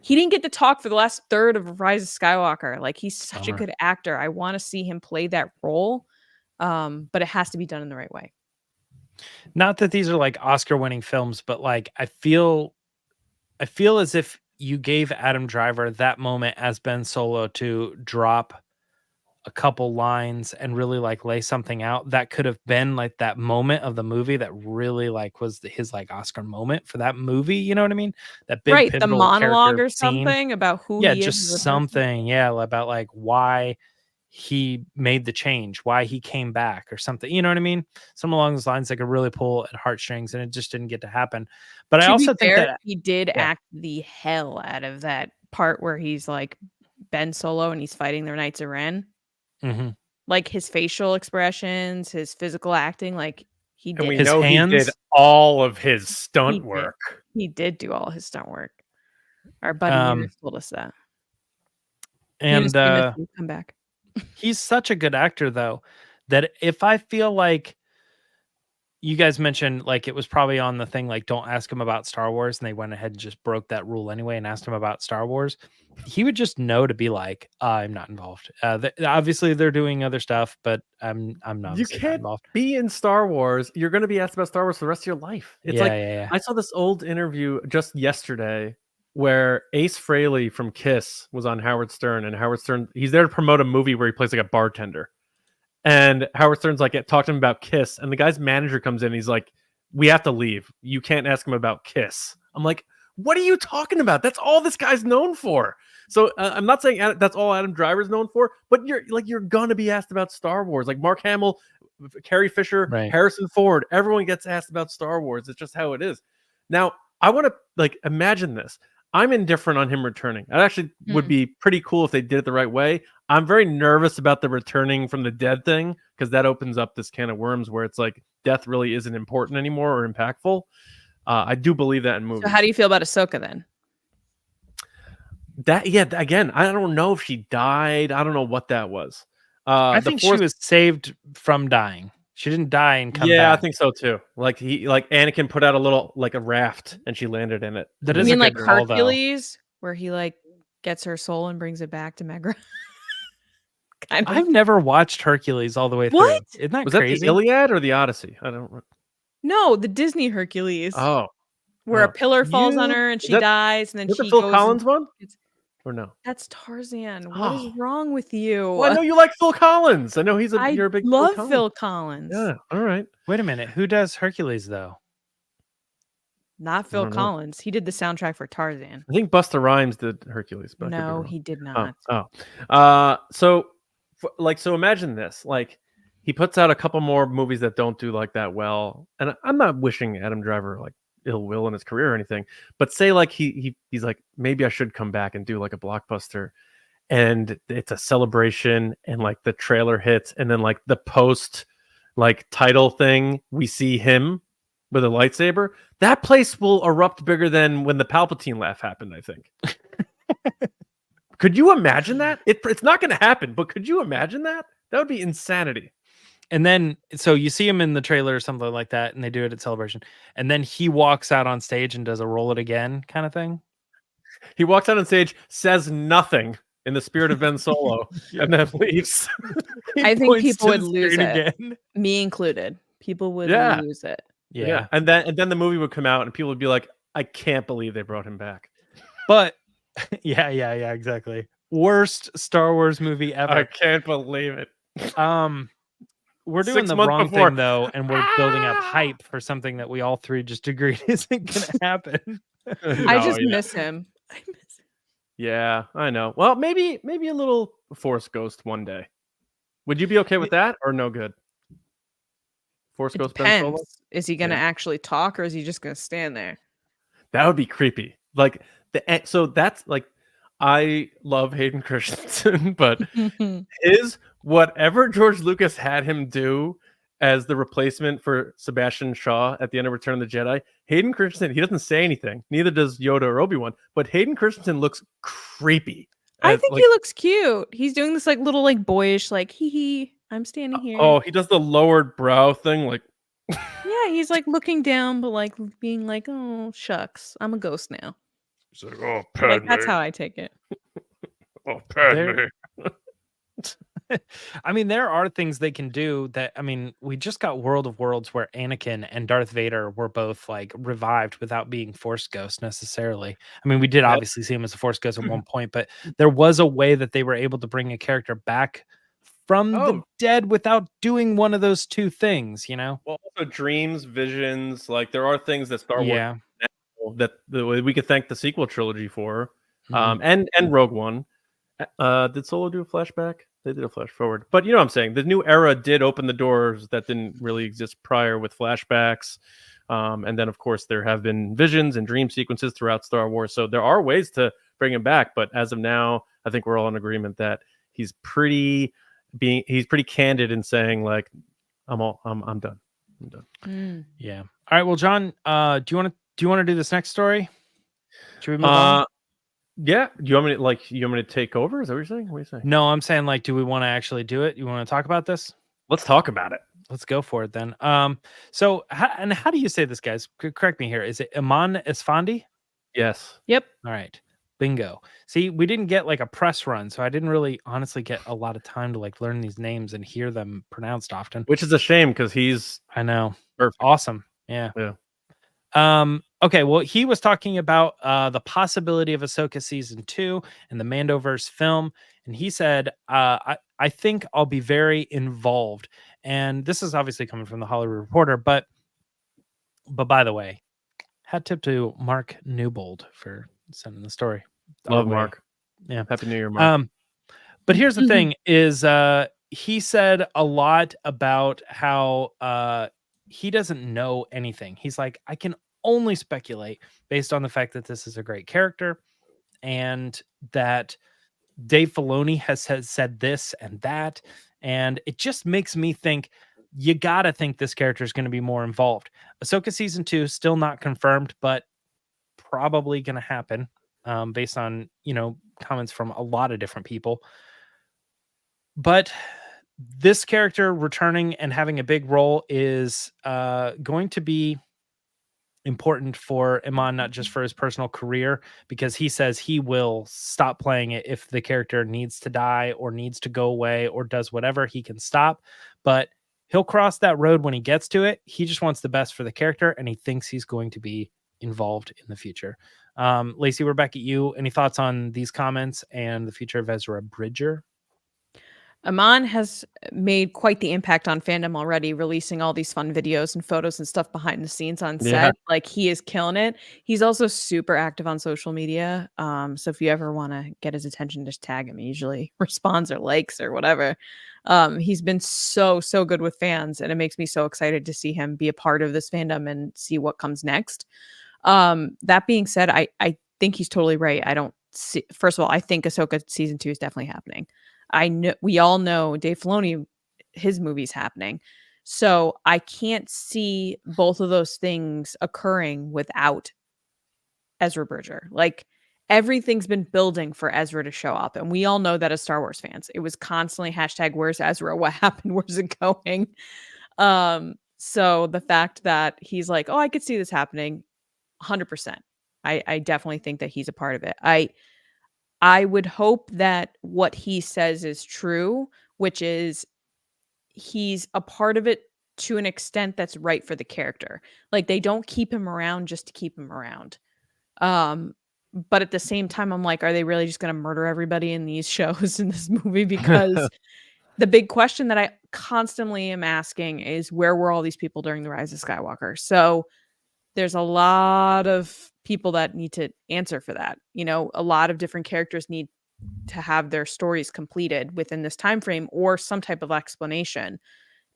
He didn't get to talk for the last third of Rise of Skywalker. Like, he's such a good actor. I want to see him play that role, but it has to be done in the right way. Not that these are like Oscar-winning films, but like I feel as if you gave Adam Driver that moment as Ben Solo to drop a couple lines and really like lay something out that could have been like that moment of the movie that really like was his like Oscar moment for that movie. You know what I mean? That big the monologue or scene. Something about who he is. Just something. Yeah. About like why he made the change, why he came back or something. You know what I mean? Something along those lines that could really pull at heartstrings, and it just didn't get to happen. But I also think that he did act the hell out of that part where he's like Ben Solo and he's fighting the Knights of Ren. Mm-hmm. Like, his facial expressions, his physical acting, like he did. And we know he did all of his stunt work. He did do all his stunt work. Our buddy told us that. And come back. He's such a good actor, though, that if I feel like you guys mentioned, like, it was probably on the thing, like, don't ask him about Star Wars, and they went ahead and just broke that rule anyway and asked him about Star Wars, he would just know to be like, I'm not involved. Obviously, they're doing other stuff, but I'm not. You can't involved. Be in Star Wars. You're going to be asked about Star Wars for the rest of your life. It's I saw this old interview just yesterday where Ace Frehley from Kiss was on Howard Stern, and Howard Stern, he's there to promote a movie where he plays like a bartender. And Howard Stern's like, talk to him about Kiss. And the guy's manager comes in. And he's like, we have to leave. You can't ask him about Kiss. I'm like, what are you talking about? That's all this guy's known for. So I'm not saying that's all Adam Driver's known for, but you're going to be asked about Star Wars. Like Mark Hamill, Carrie Fisher, Harrison Ford, everyone gets asked about Star Wars. It's just how it is. Now, I want to imagine this. I'm indifferent on him returning. It actually would be pretty cool if they did it the right way. I'm very nervous about the returning from the dead thing because that opens up this can of worms where it's like death really isn't important anymore or impactful. I do believe that in movies. So how do you feel about Ahsoka then? Again, I don't know if she died. I don't know what that was. I think she was saved from dying. She didn't die and come back. Yeah, I think so too. Like Anakin put out a little like a raft and she landed in it. That You is mean a like good call, though. Hercules, where he like gets her soul and brings it back to Megra? Kind of. I've never watched Hercules all the way through. What? Isn't that Was crazy? that the Iliad or the Odyssey? I don't. No, the Disney Hercules. Oh, where a pillar falls on her and she dies, and then she Phil goes. Collins one? Or no? That's Tarzan. What is wrong with you? Well, I know you like Phil Collins. I know you're a big love Phil Collins. Yeah. All right. Wait a minute. Who does Hercules though? Not Phil Collins. He did the soundtrack for Tarzan. I think Busta Rhymes did Hercules. But no, he did not. So imagine this. Like, he puts out a couple more movies that don't do like that well, and I'm not wishing Adam Driver like ill will in his career or anything, but say like he's like, maybe I should come back and do like a blockbuster, and it's a celebration, and like the trailer hits, and then like the post like title thing, we see him with a lightsaber. That place will erupt bigger than when the Palpatine laugh happened, I think. Could you imagine that? It's not going to happen, but could you imagine that? That would be insanity. And then, so you see him in the trailer or something like that, and they do it at Celebration. And then he walks out on stage and does a roll it again kind of thing. He walks out on stage, says nothing in the spirit of Ben Solo, and then leaves. I think people would lose it. Me included. People would lose it. Yeah. And then the movie would come out and people would be like, I can't believe they brought him back. But yeah, exactly. Worst Star Wars movie ever. I can't believe it. We're doing the wrong thing though, and we're building up hype for something that we all three just agreed isn't gonna happen. I just miss him. I miss him. Yeah, I know. Well, maybe a little Force Ghost one day. Would you be okay with that or no good? Force Ghost Ben Solo? Is he gonna actually talk, or is he just gonna stand there? That would be creepy. Like so that's like, I love Hayden Christensen, but whatever George Lucas had him do as the replacement for Sebastian Shaw at the end of Return of the Jedi, Hayden Christensen, he doesn't say anything. Neither does Yoda or Obi-Wan, but Hayden Christensen looks creepy. I think he looks cute. He's doing this like little like boyish like hee, I'm standing here. Oh, he does the lowered brow thing, like yeah, he's like looking down, but like being like, oh shucks, I'm a ghost now. He's like, oh, Padme. Like, that's how I take it. Oh, Padme. I mean, there are things they can do that. I mean, we just got World of Worlds where Anakin and Darth Vader were both like revived without being Force Ghosts necessarily. I mean, we did obviously see him as a Force Ghost at one point, but there was a way that they were able to bring a character back from the dead without doing one of those two things, you know? Well, also dreams, visions, like there are things that Star Wars that we could thank the sequel trilogy for, and Rogue One. Did Solo do a flashback? They did a flash forward, but you know what I'm saying. The new era did open the doors that didn't really exist prior with flashbacks, and then of course there have been visions and dream sequences throughout Star Wars. So there are ways to bring him back, but as of now, I think we're all in agreement that he's pretty candid in saying like, I'm done. Yeah. All right. Well, John, do you want to do this next story? Should we move on? Yeah. Do you want me to take over? Is that what you're saying? What are you saying? No, I'm saying like, do we want to actually do it? You want to talk about this? Let's talk about it. Let's go for it then. So how do you say this, guys? Correct me here. Is it Iman Esfandi? Yes. Yep. All right. Bingo. See, we didn't get like a press run, so I didn't really honestly get a lot of time to like learn these names and hear them pronounced often. Which is a shame because he's perfect. Awesome. Yeah. Okay, well, he was talking about the possibility of Ahsoka season 2 and the Mandoverse film, and he said, I think I'll be very involved. And this is obviously coming from the Hollywood Reporter, but by the way, hat tip to Mark Newbold for sending the story. Love Mark. Yeah. Happy New Year, Mark. But here's the thing is he said a lot about how he doesn't know anything. He's like, I can only speculate based on the fact that this is a great character and that Dave Filoni has said this and that. And it just makes me think you got to think this character is going to be more involved. Ahsoka season 2 still not confirmed, but probably going to happen based on, comments from a lot of different people. But this character returning and having a big role is going to be important for Iman, not just for his personal career, because he says he will stop playing it if the character needs to die or needs to go away or does whatever, he can stop. But he'll cross that road when he gets to it. He just wants the best for the character, and he thinks he's going to be involved in the future. Lacey, we're back at you. Any thoughts on these comments and the future of Ezra Bridger? Iman has made quite the impact on fandom already, releasing all these fun videos and photos and stuff behind the scenes on set. Yeah. Like, he is killing it. He's also super active on social media. So if you ever want to get his attention, just tag him. He usually responds or likes or whatever. He's been so good with fans, and it makes me so excited to see him be a part of this fandom and see what comes next. That being said, I think he's totally right. I don't see, first of all, I think Ahsoka season 2 is definitely happening. I know we all know Dave Filoni, his movie's happening. So I can't see both of those things occurring without Ezra Bridger. Like, everything's been building for Ezra to show up. And we all know that as Star Wars fans, it was constantly hashtag where's Ezra? What happened? Where's it going? So the fact that he's like, oh, I could see this happening 100%. I definitely think that he's a part of it. I would hope that what he says is true, which is he's a part of it to an extent that's right for the character. Like, they don't keep him around just to keep him around. But at the same time, I'm like, are they really just going to murder everybody in these shows in this movie? Because the big question that I constantly am asking is, where were all these people during the Rise of Skywalker? So there's a lot of people that need to answer for that. A lot of different characters need to have their stories completed within this time frame or some type of explanation.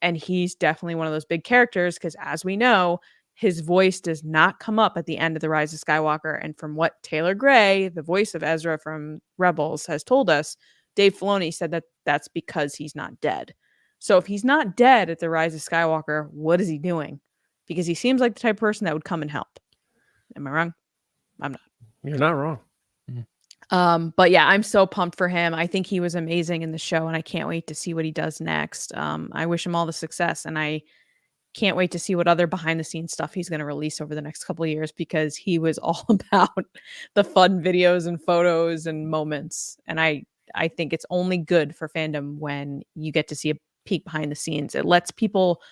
And he's definitely one of those big characters, because as we know, his voice does not come up at the end of the Rise of Skywalker. And from what Taylor Gray, the voice of Ezra from Rebels, has told us, Dave Filoni said that that's because he's not dead. So if he's not dead at the Rise of Skywalker, what is he doing? Because he seems like the type of person that would come and help. Am I wrong? I'm not. You're not wrong. But yeah, I'm so pumped for him. I think he was amazing in the show, and I can't wait to see what he does next. I wish him all the success, and I can't wait to see what other behind the scenes stuff he's going to release over the next couple of years, because he was all about the fun videos and photos and moments. And I think it's only good for fandom when you get to see a peek behind the scenes. It lets people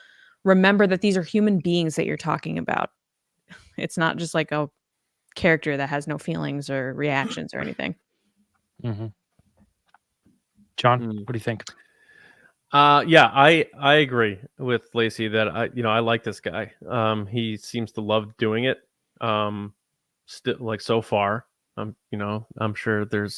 remember that these are human beings that you're talking about. It's not just like a character that has no feelings or reactions or anything. Mm-hmm. John, what do you think? Yeah, I agree with Lacey that I like this guy. He seems to love doing it. Still, like, so far, I'm sure there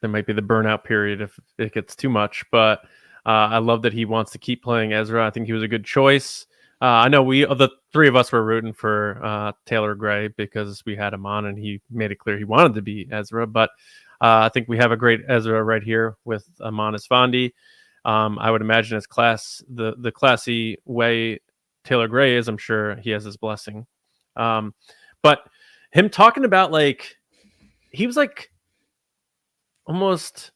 might be the burnout period if it gets too much, but I love that he wants to keep playing Ezra. I think he was a good choice. I know the three of us were rooting for Taylor Gray because we had him on and he made it clear he wanted to be Ezra. But I think we have a great Ezra right here with Amon Esfandi. I would imagine as the classy way Taylor Gray is, I'm sure he has his blessing. But him talking about, like, he was like almost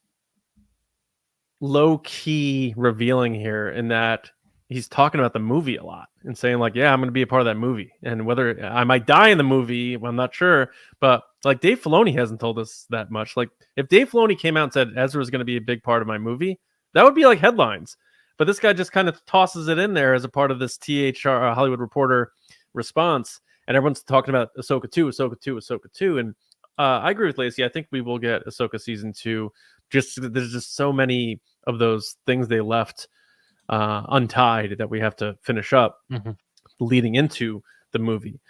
low key revealing here in that he's talking about the movie a lot and saying, like, yeah, I'm going to be a part of that movie. And whether I might die in the movie, well, I'm not sure. But like, Dave Filoni hasn't told us that much. Like, if Dave Filoni came out and said Ezra is going to be a big part of my movie, that would be like headlines. But this guy just kind of tosses it in there as a part of this THR Hollywood Reporter response. And everyone's talking about Ahsoka 2, Ahsoka 2, Ahsoka 2. And I agree with Lacey. I think we will get Ahsoka season 2. There's just so many of those things they left untied that we have to finish up leading into the movie.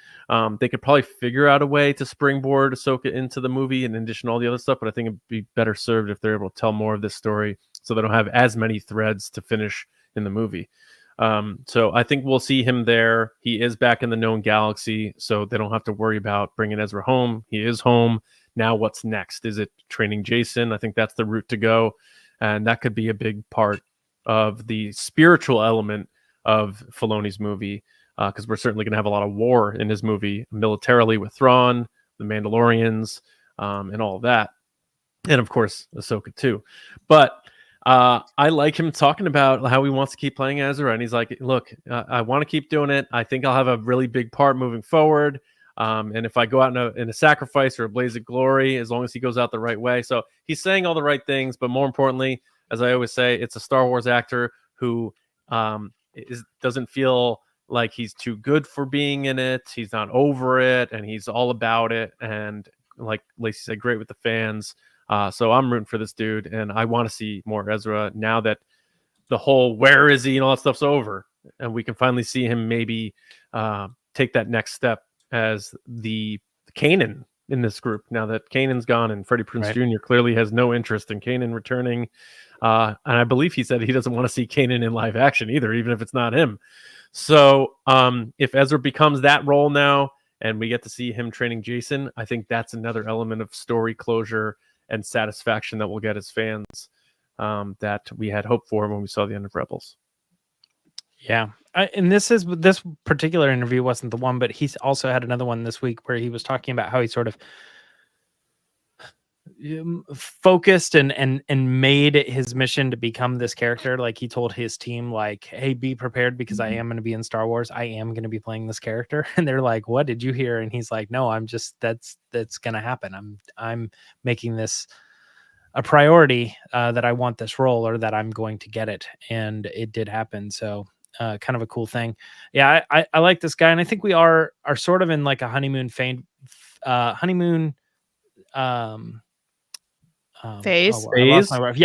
They could probably figure out a way to springboard Ahsoka into the movie in addition to all the other stuff, but I think it'd be better served if they're able to tell more of this story so they don't have as many threads to finish in the movie. So I think we'll see him there. He is back in the known galaxy, so they don't have to worry about bringing Ezra home. He is home. Now what's next? Is it training Jason? I think that's the route to go. And that could be a big part of the spiritual element of Filoni's movie, because we're certainly going to have a lot of war in his movie, militarily with Thrawn, the Mandalorians, and all of that. And of course, Ahsoka too. But I like him talking about how he wants to keep playing Ezra. And he's like, look, I want to keep doing it. I think I'll have a really big part moving forward. And if I go out in a sacrifice or a blaze of glory, as long as he goes out the right way. So he's saying all the right things. But more importantly, as I always say, it's a Star Wars actor who doesn't feel like he's too good for being in it. He's not over it. And he's all about it. And like Lacey said, great with the fans. So I'm rooting for this dude, and I want to see more Ezra now that the whole where is he and all that stuff's over, and we can finally see him maybe take that next step as the Kanan in this group. Now that Kanan's gone and Freddie Prinze Jr. clearly has no interest in Kanan returning, and I believe he said he doesn't want to see Kanan in live action either, even if it's not him. So if Ezra becomes that role now, and we get to see him training Jason, I think that's another element of story closure and satisfaction that we'll get as fans, that we had hoped for when we saw the end of Rebels. Yeah. And this particular interview wasn't the one, but he's also had another one this week where he was talking about how he sort of focused and made it his mission to become this character. Like he told his team, like, hey, be prepared because I am going to be in Star Wars. I am going to be playing this character. And they're like, what did you hear? And he's like, no, I'm just, that's going to happen. I'm making this a priority, that I want this role, or that I'm going to get it. And it did happen. So kind of a cool thing. Yeah. I like this guy. And I think we are sort of in like a honeymoon phase. Phase.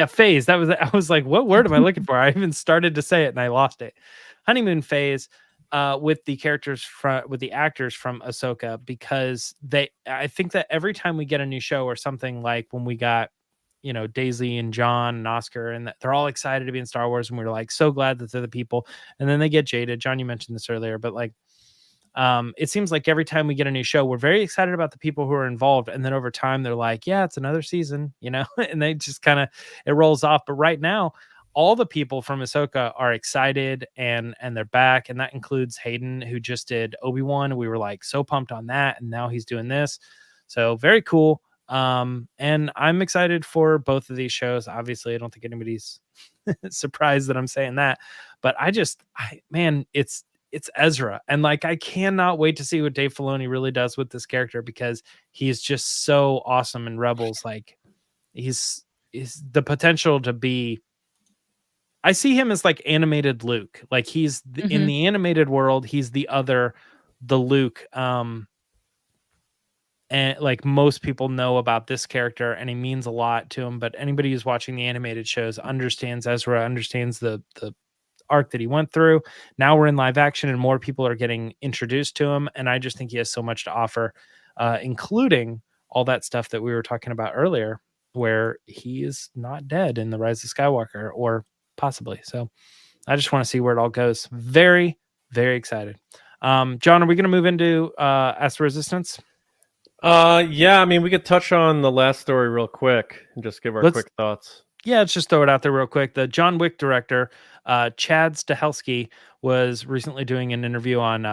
Phase. I was like, what word am I looking for? I even started to say it and I lost it. Honeymoon phase with the actors from Ahsoka, because I think that every time we get a new show or something, like when we got, Daisy and John and Oscar, and they're all excited to be in Star Wars, and we're like so glad that they're the people, and then they get jaded. John, you mentioned this earlier, but like, it seems like every time we get a new show, we're very excited about the people who are involved. And then over time, they're like, yeah, it's another season, and they just it rolls off. But right now, all the people from Ahsoka are excited and they're back. And that includes Hayden, who just did Obi-Wan. We were like so pumped on that. And now he's doing this. So very cool. And I'm excited for both of these shows. Obviously, I don't think anybody's surprised that I'm saying that, but it's Ezra. And like, I cannot wait to see what Dave Filoni really does with this character, because he's just so awesome in Rebels. Like he's the potential to be, I see him as like animated Luke. Like he's in the animated world, he's the Luke. And like most people know about this character, and he means a lot to him, but anybody who's watching the animated shows understands Ezra, understands the arc that he went through. Now we're in live action and more people are getting introduced to him. And I just think he has so much to offer, including all that stuff that we were talking about earlier, where he is not dead in The Rise of Skywalker, or possibly. So I just want to see where it all goes. Very, very excited. John, are we going to move into Ask the Resistance? Yeah, I mean, we could touch on the last story real quick and just give our quick thoughts. Yeah, let's just throw it out there real quick. The John Wick director, Chad Stahelski, was recently doing an interview on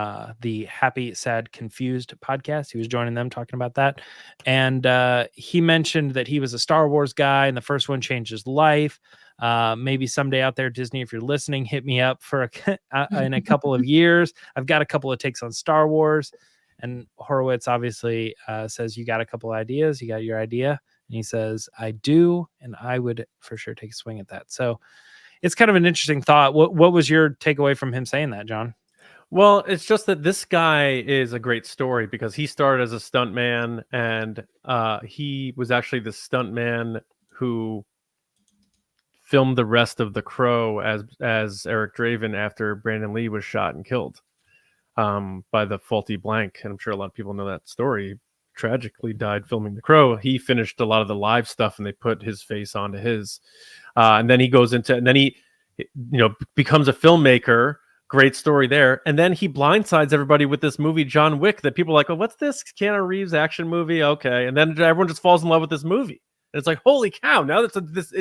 the Happy, Sad, Confused podcast. He was joining them talking about that. And he mentioned that he was a Star Wars guy, and the first one changed his life. Maybe someday out there, Disney, if you're listening, hit me up for in a couple of years. I've got a couple of takes on Star Wars. And Horowitz obviously says, you got a couple of ideas. You got your idea. And he says, I do, and I would for sure take a swing at that. So it's kind of an interesting thought. What was your takeaway from him saying that, John? Well, it's just that this guy is a great story, because he started as a stuntman, and he was actually the stuntman who filmed the rest of The Crow as Eric Draven after Brandon Lee was shot and killed by the faulty blank. And I'm sure a lot of people know that story. Tragically died filming The Crow. He finished a lot of the live stuff, and they put his face onto his. And then he goes into, and then he, becomes a filmmaker Great story there. And then he blindsides everybody with this movie, John Wick, that people are like, oh, what's this? Keanu Reeves action movie? Okay. And then everyone just falls in love with this movie. And it's like, holy cow, now it's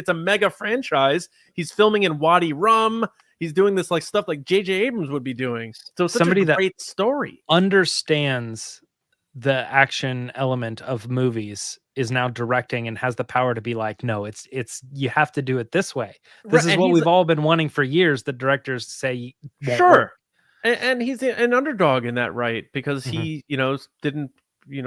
a mega franchise. He's filming in Wadi Rum. He's doing this like stuff like J.J. Abrams would be doing. So it's Somebody such a great story. Understands the action element of movies is now directing and has the power to be like, no, it's you have to do it this way. This is what we've all been wanting for years. The directors say won't work. And he's an underdog in that, right? Because he, didn't,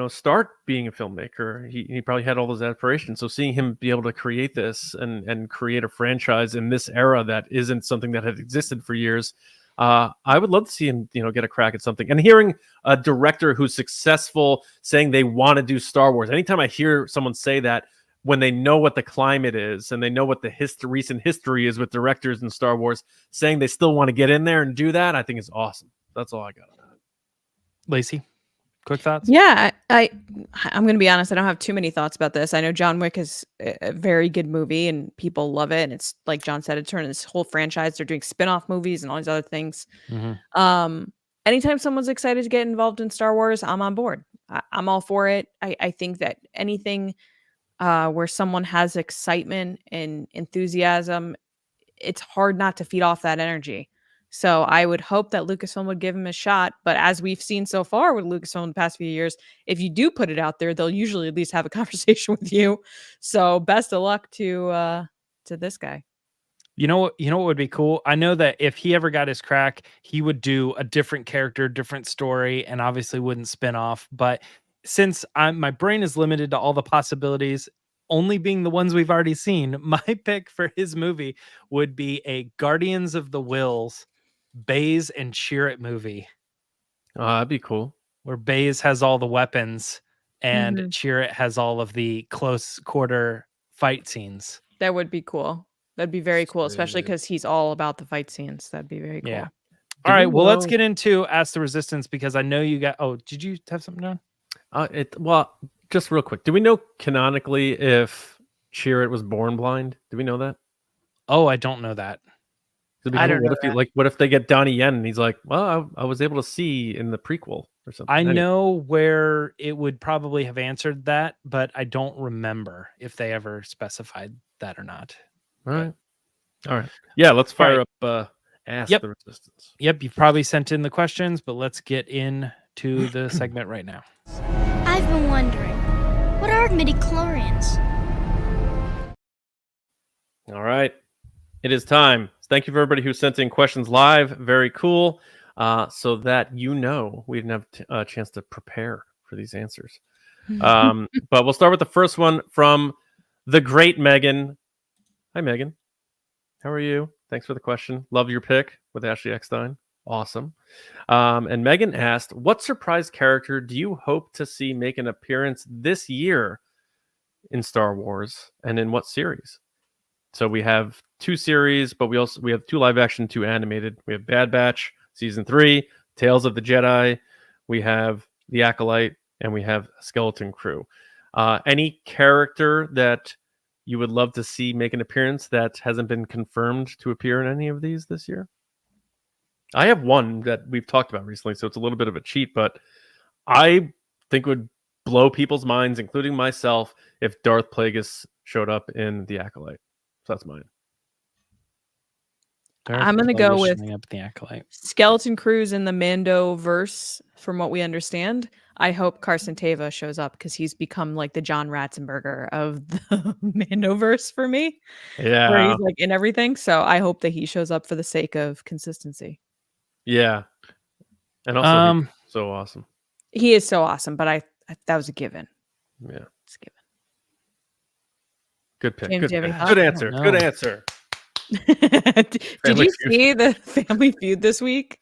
start being a filmmaker. He probably had all those aspirations. So seeing him be able to create this and create a franchise in this era that isn't something that had existed for years, I would love to see him, get a crack at something. And hearing a director who's successful saying they want to do Star Wars. Anytime I hear someone say that, when they know what the climate is and they know what the recent history is with directors in Star Wars, saying they still want to get in there and do that, I think is awesome. That's all I got. Lacey, quick thoughts? Yeah, I'm going to be honest. I don't have too many thoughts about this. I know John Wick is a very good movie and people love it. And it's like John said, it's turned this whole franchise. They're doing spin-off movies and all these other things. Anytime someone's excited to get involved in Star Wars, I'm on board. I'm all for it. I think that anything where someone has excitement and enthusiasm, it's hard not to feed off that energy. So I would hope that Lucasfilm would give him a shot. But as we've seen so far with Lucasfilm in the past few years, if you do put it out there, they'll usually at least have a conversation with you. So best of luck to this guy. You know what would be cool? I know that if he ever got his crack, he would do a different character, different story, and obviously wouldn't spin off. But since my brain is limited to all the possibilities, only being the ones we've already seen, my pick for his movie would be a Guardians of the Wills, Baze and Chirrut movie. Oh, that'd be cool. Where Baze has all the weapons and Chirrut has all of the close quarter fight scenes. That would be cool. That'd be very cool, especially because he's all about the fight scenes. That'd be very cool. Yeah. All right. Well, let's get into Ask the Resistance because I know you got. Oh, did you have something on? Well, just real quick. Do we know canonically if Chirrut was born blind? Do we know that? Oh, I don't know that. I don't know. What if they get Donnie Yen and he's like, well, I was able to see in the prequel or something. I know where it would probably have answered that, but I don't remember if they ever specified that or not. All right. Yeah, let's fire up Ask the Resistance. Yep, you've probably sent in the questions, but let's get into the segment right now. I've been wondering, what are midi-chlorians? All right. It is time. Thank you for everybody who sent in questions live. Very cool. So that we didn't have a chance to prepare for these answers. But we'll start with the first one from the great Megan. Hi, Megan. How are you? Thanks for the question. Love your pick with Ashley Eckstein. Awesome. And Megan asked, what surprise character do you hope to see make an appearance this year in Star Wars, and in what series? So we have 2 series, but we have 2 live action, 2 animated. We have Bad Batch season 3, Tales of the Jedi. We have The Acolyte, and we have Skeleton Crew. Any character that you would love to see make an appearance that hasn't been confirmed to appear in any of these this year? I have one that we've talked about recently, so it's a little bit of a cheat, but I think would blow people's minds, including myself, if Darth Plagueis showed up in The Acolyte. So that's mine. I'm going to go with The Acolyte. Skeleton Crew's in the Mando verse, from what we understand. I hope Carson Teva shows up because he's become like the John Ratzenberger of the Mandoverse for me. Yeah. Where he's like in everything. So I hope that he shows up for the sake of consistency. Yeah. And also he's so awesome. He is so awesome, but that was a given. Yeah. It's a given. Good pick. James, Good answer. Oh, Good answer. Did you see the Family Feud this week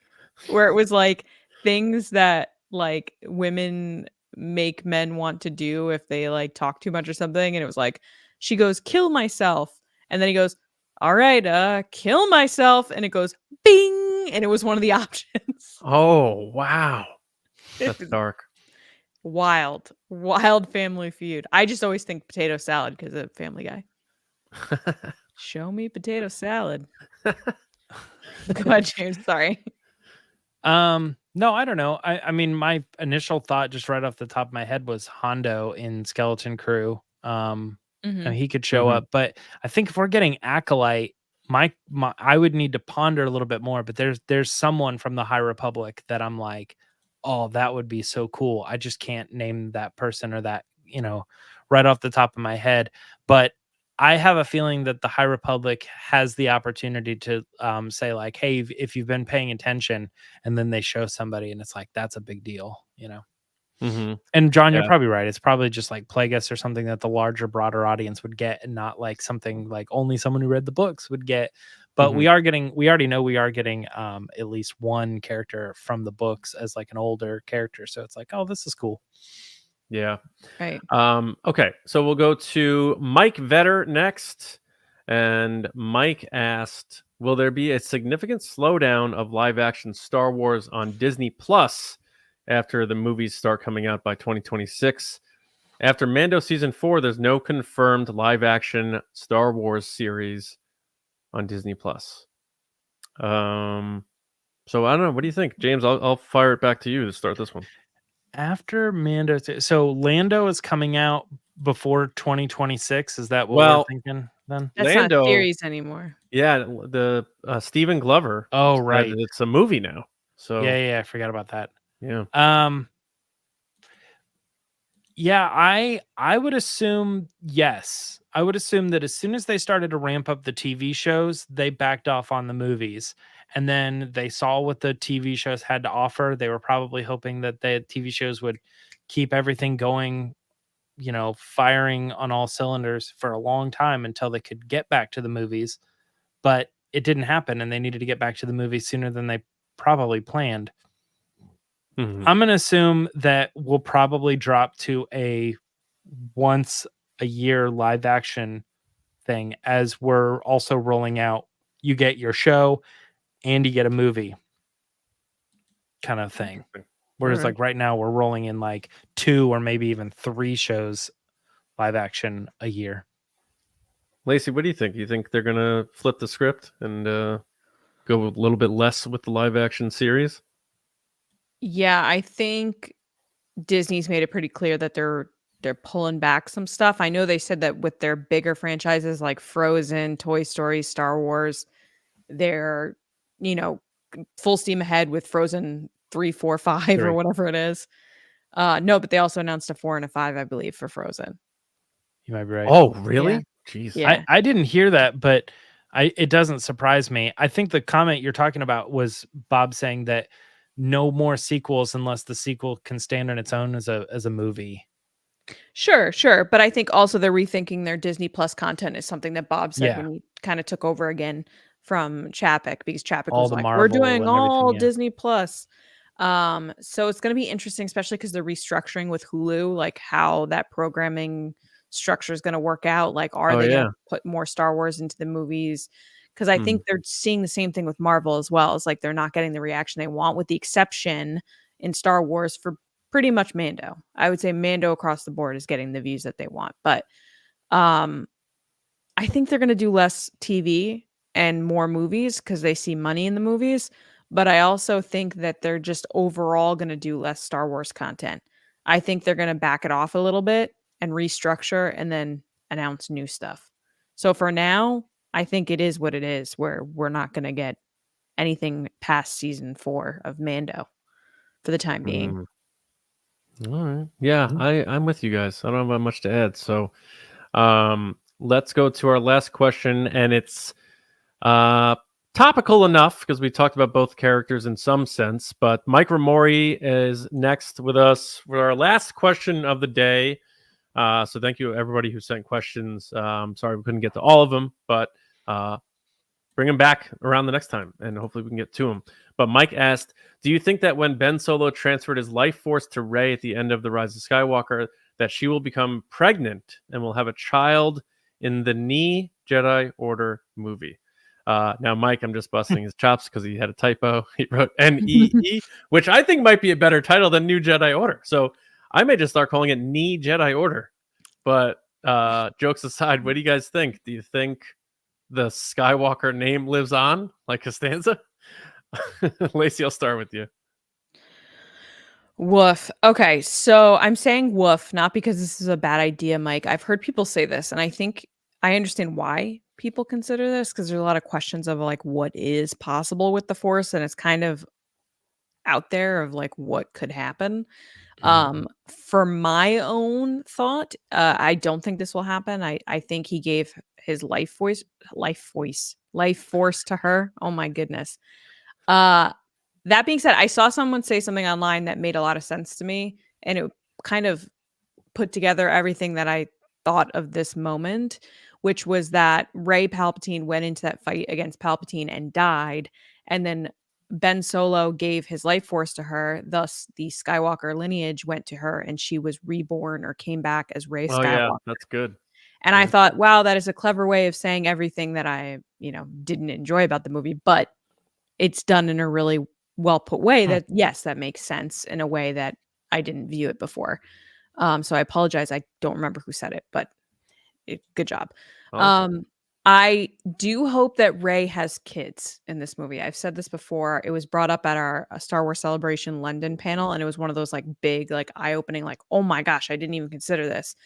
where it was like things that like women make men want to do if they like talk too much or something? And it was like, she goes, kill myself. And then he goes, all right, kill myself. And it goes, bing. And it was one of the options. Oh, wow. That's dark. Wild Family Feud. I just always think potato salad because of Family Guy. Show me potato salad. Go ahead, James. Sorry. No, I don't know. I mean, my initial thought just right off the top of my head was Hondo in Skeleton Crew. And he could show up, but I think if we're getting Acolyte, my I would need to ponder a little bit more. But there's someone from the High Republic that I'm like, oh, that would be so cool. I just can't name that person or that, right off the top of my head. But I have a feeling that the High Republic has the opportunity to say like, hey, if you've been paying attention, and then they show somebody and it's like, that's a big deal, And John, you're probably right. It's probably just like Plagueis or something that the larger, broader audience would get, and not like something like only someone who read the books would get. But we already know we are getting at least one character from the books as like an older character. So it's like, oh, this is cool. Yeah. Right. Okay. So we'll go to Mike Vetter next. And Mike asked, will there be a significant slowdown of live action Star Wars on Disney Plus after the movies start coming out by 2026? After Mando Season 4, there's no confirmed live action Star Wars series on Disney Plus. So I don't know. What do you think, James? I'll fire it back to you to start this one. After Mando, so Lando is coming out before 2026. Is that what we're thinking then? That's Lando, not series anymore. Yeah, the Stephen Glover. Oh, right. It's a movie now. So yeah, I forgot about that. Yeah. Yeah, I would assume yes. I would assume that as soon as they started to ramp up the TV shows, they backed off on the movies. And then they saw what the TV shows had to offer. They were probably hoping that the TV shows would keep everything going, firing on all cylinders for a long time until they could get back to the movies. But it didn't happen, and they needed to get back to the movies sooner than they probably planned. I'm going to assume that we'll probably drop to a once a year live action thing, as we're also rolling out. You get your show and you get a movie kind of thing. Whereas like right now we're rolling in like 2 or maybe even 3 shows live action a year. Lacey, what do you think? You think they're going to flip the script and go a little bit less with the live action series? Yeah, I think Disney's made it pretty clear that they're pulling back some stuff. I know they said that with their bigger franchises like Frozen, Toy Story, Star Wars, they're, full steam ahead with Frozen 3, 4, 5 or whatever it is. No, but they also announced a 4 and a 5, I believe, for Frozen. You might be right. Oh, really? Yeah. Jeez. Yeah. I didn't hear that, but it doesn't surprise me. I think the comment you're talking about was Bob saying that no more sequels unless the sequel can stand on its own as a movie. Sure. But I think also they're rethinking their Disney Plus content is something that Bob said when he kind of took over again from Chapek, because Chapek was like, we're doing all Disney Plus. So it's going to be interesting, especially because they're restructuring with Hulu, like how that programming structure is going to work out. Like, are they going to put more Star Wars into the movies? Because I think they're seeing the same thing with Marvel as well. It's like they're not getting the reaction they want, with the exception in Star Wars for pretty much Mando. I would say Mando across the board is getting the views that they want. But I think they're going to do less TV and more movies because they see money in the movies. But I also think that they're just overall going to do less Star Wars content. I think they're going to back it off a little bit and restructure and then announce new stuff. So for now, I think it is what it is, where we're not going to get anything past season 4 of Mando for the time being. All right. Yeah, I'm with you guys. I don't have much to add. So let's go to our last question. And it's topical enough because we talked about both characters in some sense. But Mike Rumore is next with us for our last question of the day. So thank you, everybody who sent questions. Sorry we couldn't get to all of them, but bring them back around the next time, and hopefully we can get to them. But Mike asked, do you think that when Ben Solo transferred his life force to Rey at the end of The Rise of Skywalker, that she will become pregnant and will have a child in the NEE Jedi Order movie? Now, Mike, I'm just busting his chops because he had a typo. He wrote NEE, which I think might be a better title than New Jedi Order. So I may just start calling it NEE Jedi Order. But jokes aside, what do you guys think? Do you think the Skywalker name lives on like Costanza? Lacey, I'll start with you. Woof. Okay, so I'm saying woof, not because this is a bad idea, Mike. I've heard people say this, and I think I understand why people consider this because there's a lot of questions of like what is possible with the Force, and it's kind of out there of like what could happen. For my own thought, I don't think this will happen. I think he gave his life force to her. Oh my goodness. That being said, I saw someone say something online that made a lot of sense to me, and it kind of put together everything that I thought of this moment, which was that Rey Palpatine went into that fight against Palpatine and died, and then Ben Solo gave his life force to her, thus the Skywalker lineage went to her, and she was reborn or came back as Rey Oh Skywalker. yeah, that's good. And I thought, wow, that is a clever way of saying everything that I, didn't enjoy about the movie, but it's done in a really well put way that, yes, that makes sense in a way that I didn't view it before. So I apologize. I don't remember who said it, but good job. Awesome. I do hope that Rey has kids in this movie. I've said this before. It was brought up at our Star Wars Celebration London panel, and it was one of those like big, like eye-opening, like, oh my gosh, I didn't even consider this.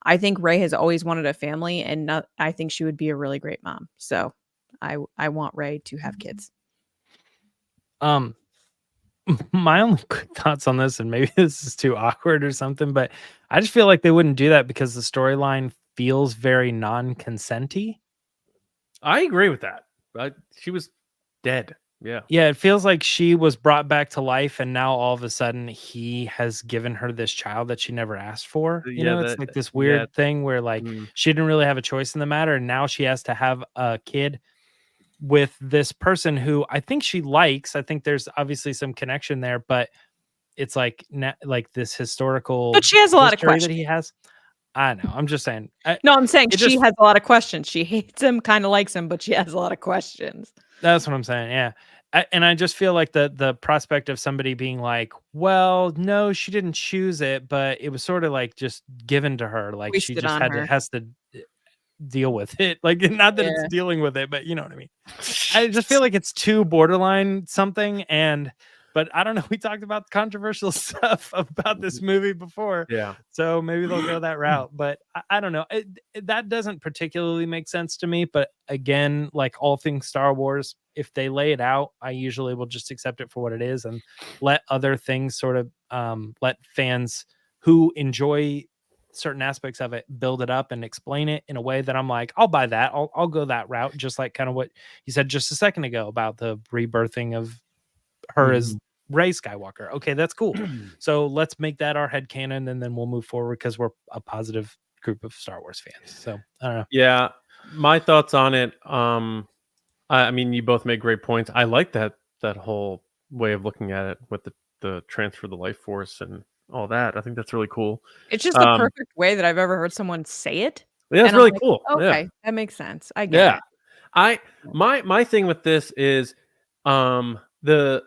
I think Rey has always wanted a family, and I think she would be a really great mom. So I want Rey to have kids. My only quick thoughts on this, and maybe this is too awkward or something, but I just feel like they wouldn't do that because the storyline feels very non-consenty. I agree with that. She was dead. Yeah. Yeah, it feels like she was brought back to life, and now all of a sudden he has given her this child that she never asked for. It's like this weird thing where like she didn't really have a choice in the matter, and now she has to have a kid with this person who I think she likes. I think there's obviously some connection there, but it's like this historical. But she has a lot of questions that he has. I know. I'm just saying. No, I'm saying she has a lot of questions. She hates him, kind of likes him, but she has a lot of questions. That's what I'm saying. Yeah. And I just feel like the prospect of somebody being like, well, no, she didn't choose it, but it was sort of like just given to her. Like she just has to deal with it. Like, not that it's dealing with it, but you know what I mean? I just feel like it's too borderline something. But I don't know. We talked about controversial stuff about this movie before. Yeah. So maybe they'll go that route. But I don't know. That doesn't particularly make sense to me. But again, like all things Star Wars, if they lay it out, I usually will just accept it for what it is and let other things sort of let fans who enjoy certain aspects of it build it up and explain it in a way that I'm like, I'll buy that. I'll go that route. Just like kind of what you said just a second ago about the rebirthing of her as Rey Skywalker. Okay, that's cool. So let's make that our headcanon, and then we'll move forward because we're a positive group of Star Wars fans. So I don't know. Yeah, my thoughts on it. I mean, you both made great points. I like that whole way of looking at it with the transfer of the life force and all that. I think that's really cool. It's just the perfect way that I've ever heard someone say it. Yeah, it's really cool. Okay, that makes sense. I get it. My thing with this is the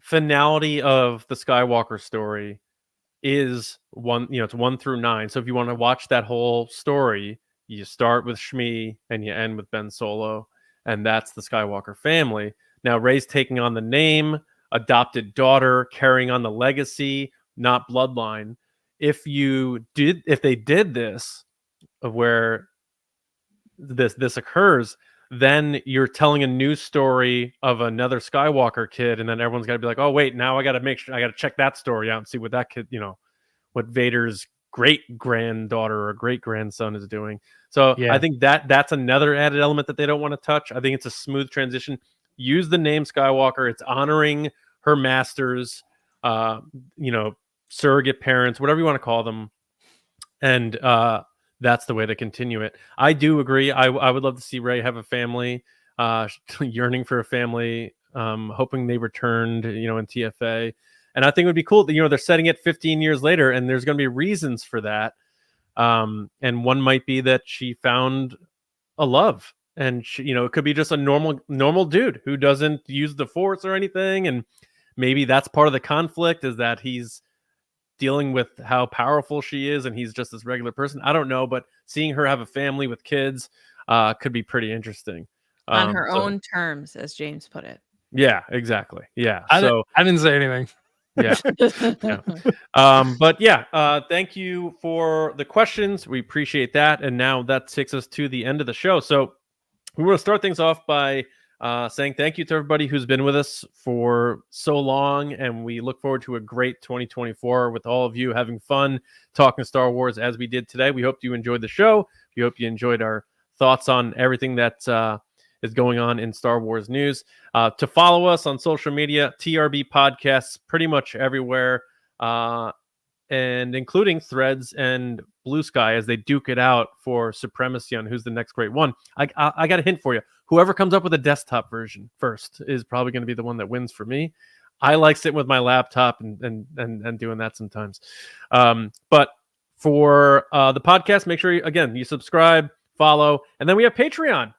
finality of the Skywalker story is it's 1 through 9. So if you want to watch that whole story, you start with Shmi and you end with Ben Solo, and that's the Skywalker family. Now Rey's taking on the name, adopted daughter, carrying on the legacy, not bloodline. If they did this, of where this occurs, then you're telling a new story of another Skywalker kid, and then everyone's got to be like, oh wait, now I got to make sure I got to check that story out and see what that kid, what Vader's great granddaughter or great grandson is doing. So I think that's another added element that they don't want to touch. I think it's a smooth transition. Use the name Skywalker. It's honoring her masters, surrogate parents, whatever you want to call them, and that's the way to continue it. I do agree. I would love to see Rey have a family, yearning for a family, hoping they returned, in TFA. And I think it would be cool that, they're setting it 15 years later, and there's going to be reasons for that. And one might be that she found a love, and she, it could be just a normal dude who doesn't use the Force or anything. And maybe that's part of the conflict, is that he's dealing with how powerful she is and he's just this regular person. I don't know, but seeing her have a family with kids could be pretty interesting. On her own terms, as James put it. Yeah, exactly. Yeah. I So didn't say anything. yeah. But yeah, thank you for the questions. We appreciate that. And now that takes us to the end of the show. So we want to start things off by saying thank you to everybody who's been with us for so long. And we look forward to a great 2024 with all of you having fun talking Star Wars as we did today. We hope you enjoyed the show. We hope you enjoyed our thoughts on everything that is going on in Star Wars news. To follow us on social media, TRB Podcasts, pretty much everywhere, and including Threads and Blue Sky as they duke it out for supremacy on who's the next great one. I got a hint for you. Whoever comes up with a desktop version first is probably going to be the one that wins for me. I like sitting with my laptop and doing that sometimes. But for the podcast, make sure you subscribe, follow, and then we have Patreon.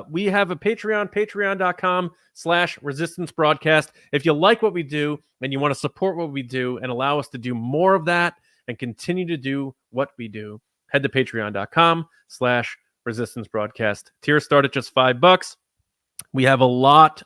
We have a Patreon, patreon.com/resistance broadcast. If you like what we do and you want to support what we do and allow us to do more of that and continue to do what we do, head to patreon.com/resistance broadcast. Tiers start at just $5. We have a lot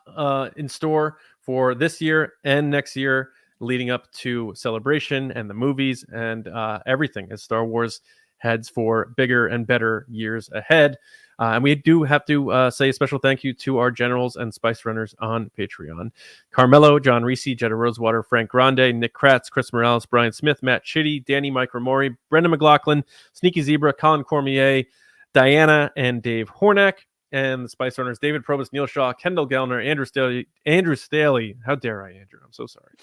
in store for this year and next year, leading up to Celebration and the movies and everything as Star Wars heads for bigger and better years ahead. And we do have to say a special thank you to our generals and spice runners on Patreon. Carmelo, John RISI, Jetta Rosewater, Frank Grande, Nick Kratz, Chris Morales, Brian Smith, Matt Chitty, Danny, Mike Rumore, Brendan McLaughlin, Sneaky Zebra, Colin Cormier, Diana, and Dave Hornack. And the spice runners, David Probus, Neil Shaw, Kendall Gelner, Andrew Staley. How dare I, Andrew? I'm so sorry.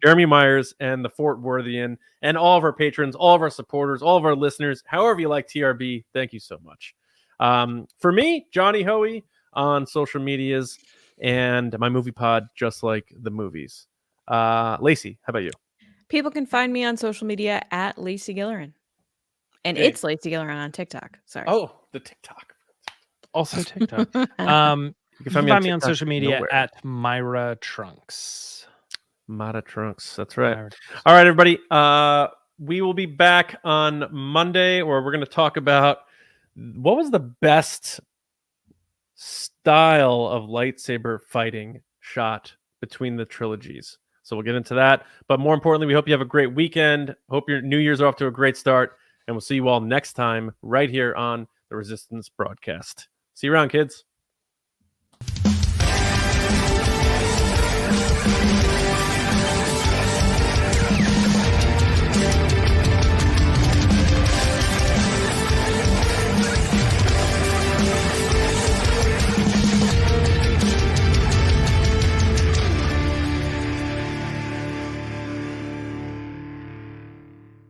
Jeremy Myers, and the Fortworthian, and all of our patrons, all of our supporters, all of our listeners, however you like TRB, thank you so much. For me, Johnny Hoey on social medias and my movie pod, Just Like the Movies. Lacey, how about you? People can find me on social media at Lacey Gilleran. And it's Lacey Gilleran on TikTok. Sorry. Oh, the TikTok. Also TikTok. You can find me on TikTok social media nowhere. at Myra Trunks. Myra Trunks. That's right. All right, everybody. We will be back on Monday, where we're going to talk about what was the best style of lightsaber fighting shot between the trilogies. So we'll get into that. But more importantly, we hope you have a great weekend. Hope your New Year's off to a great start. And we'll see you all next time right here on the Resistance broadcast. See you around, kids.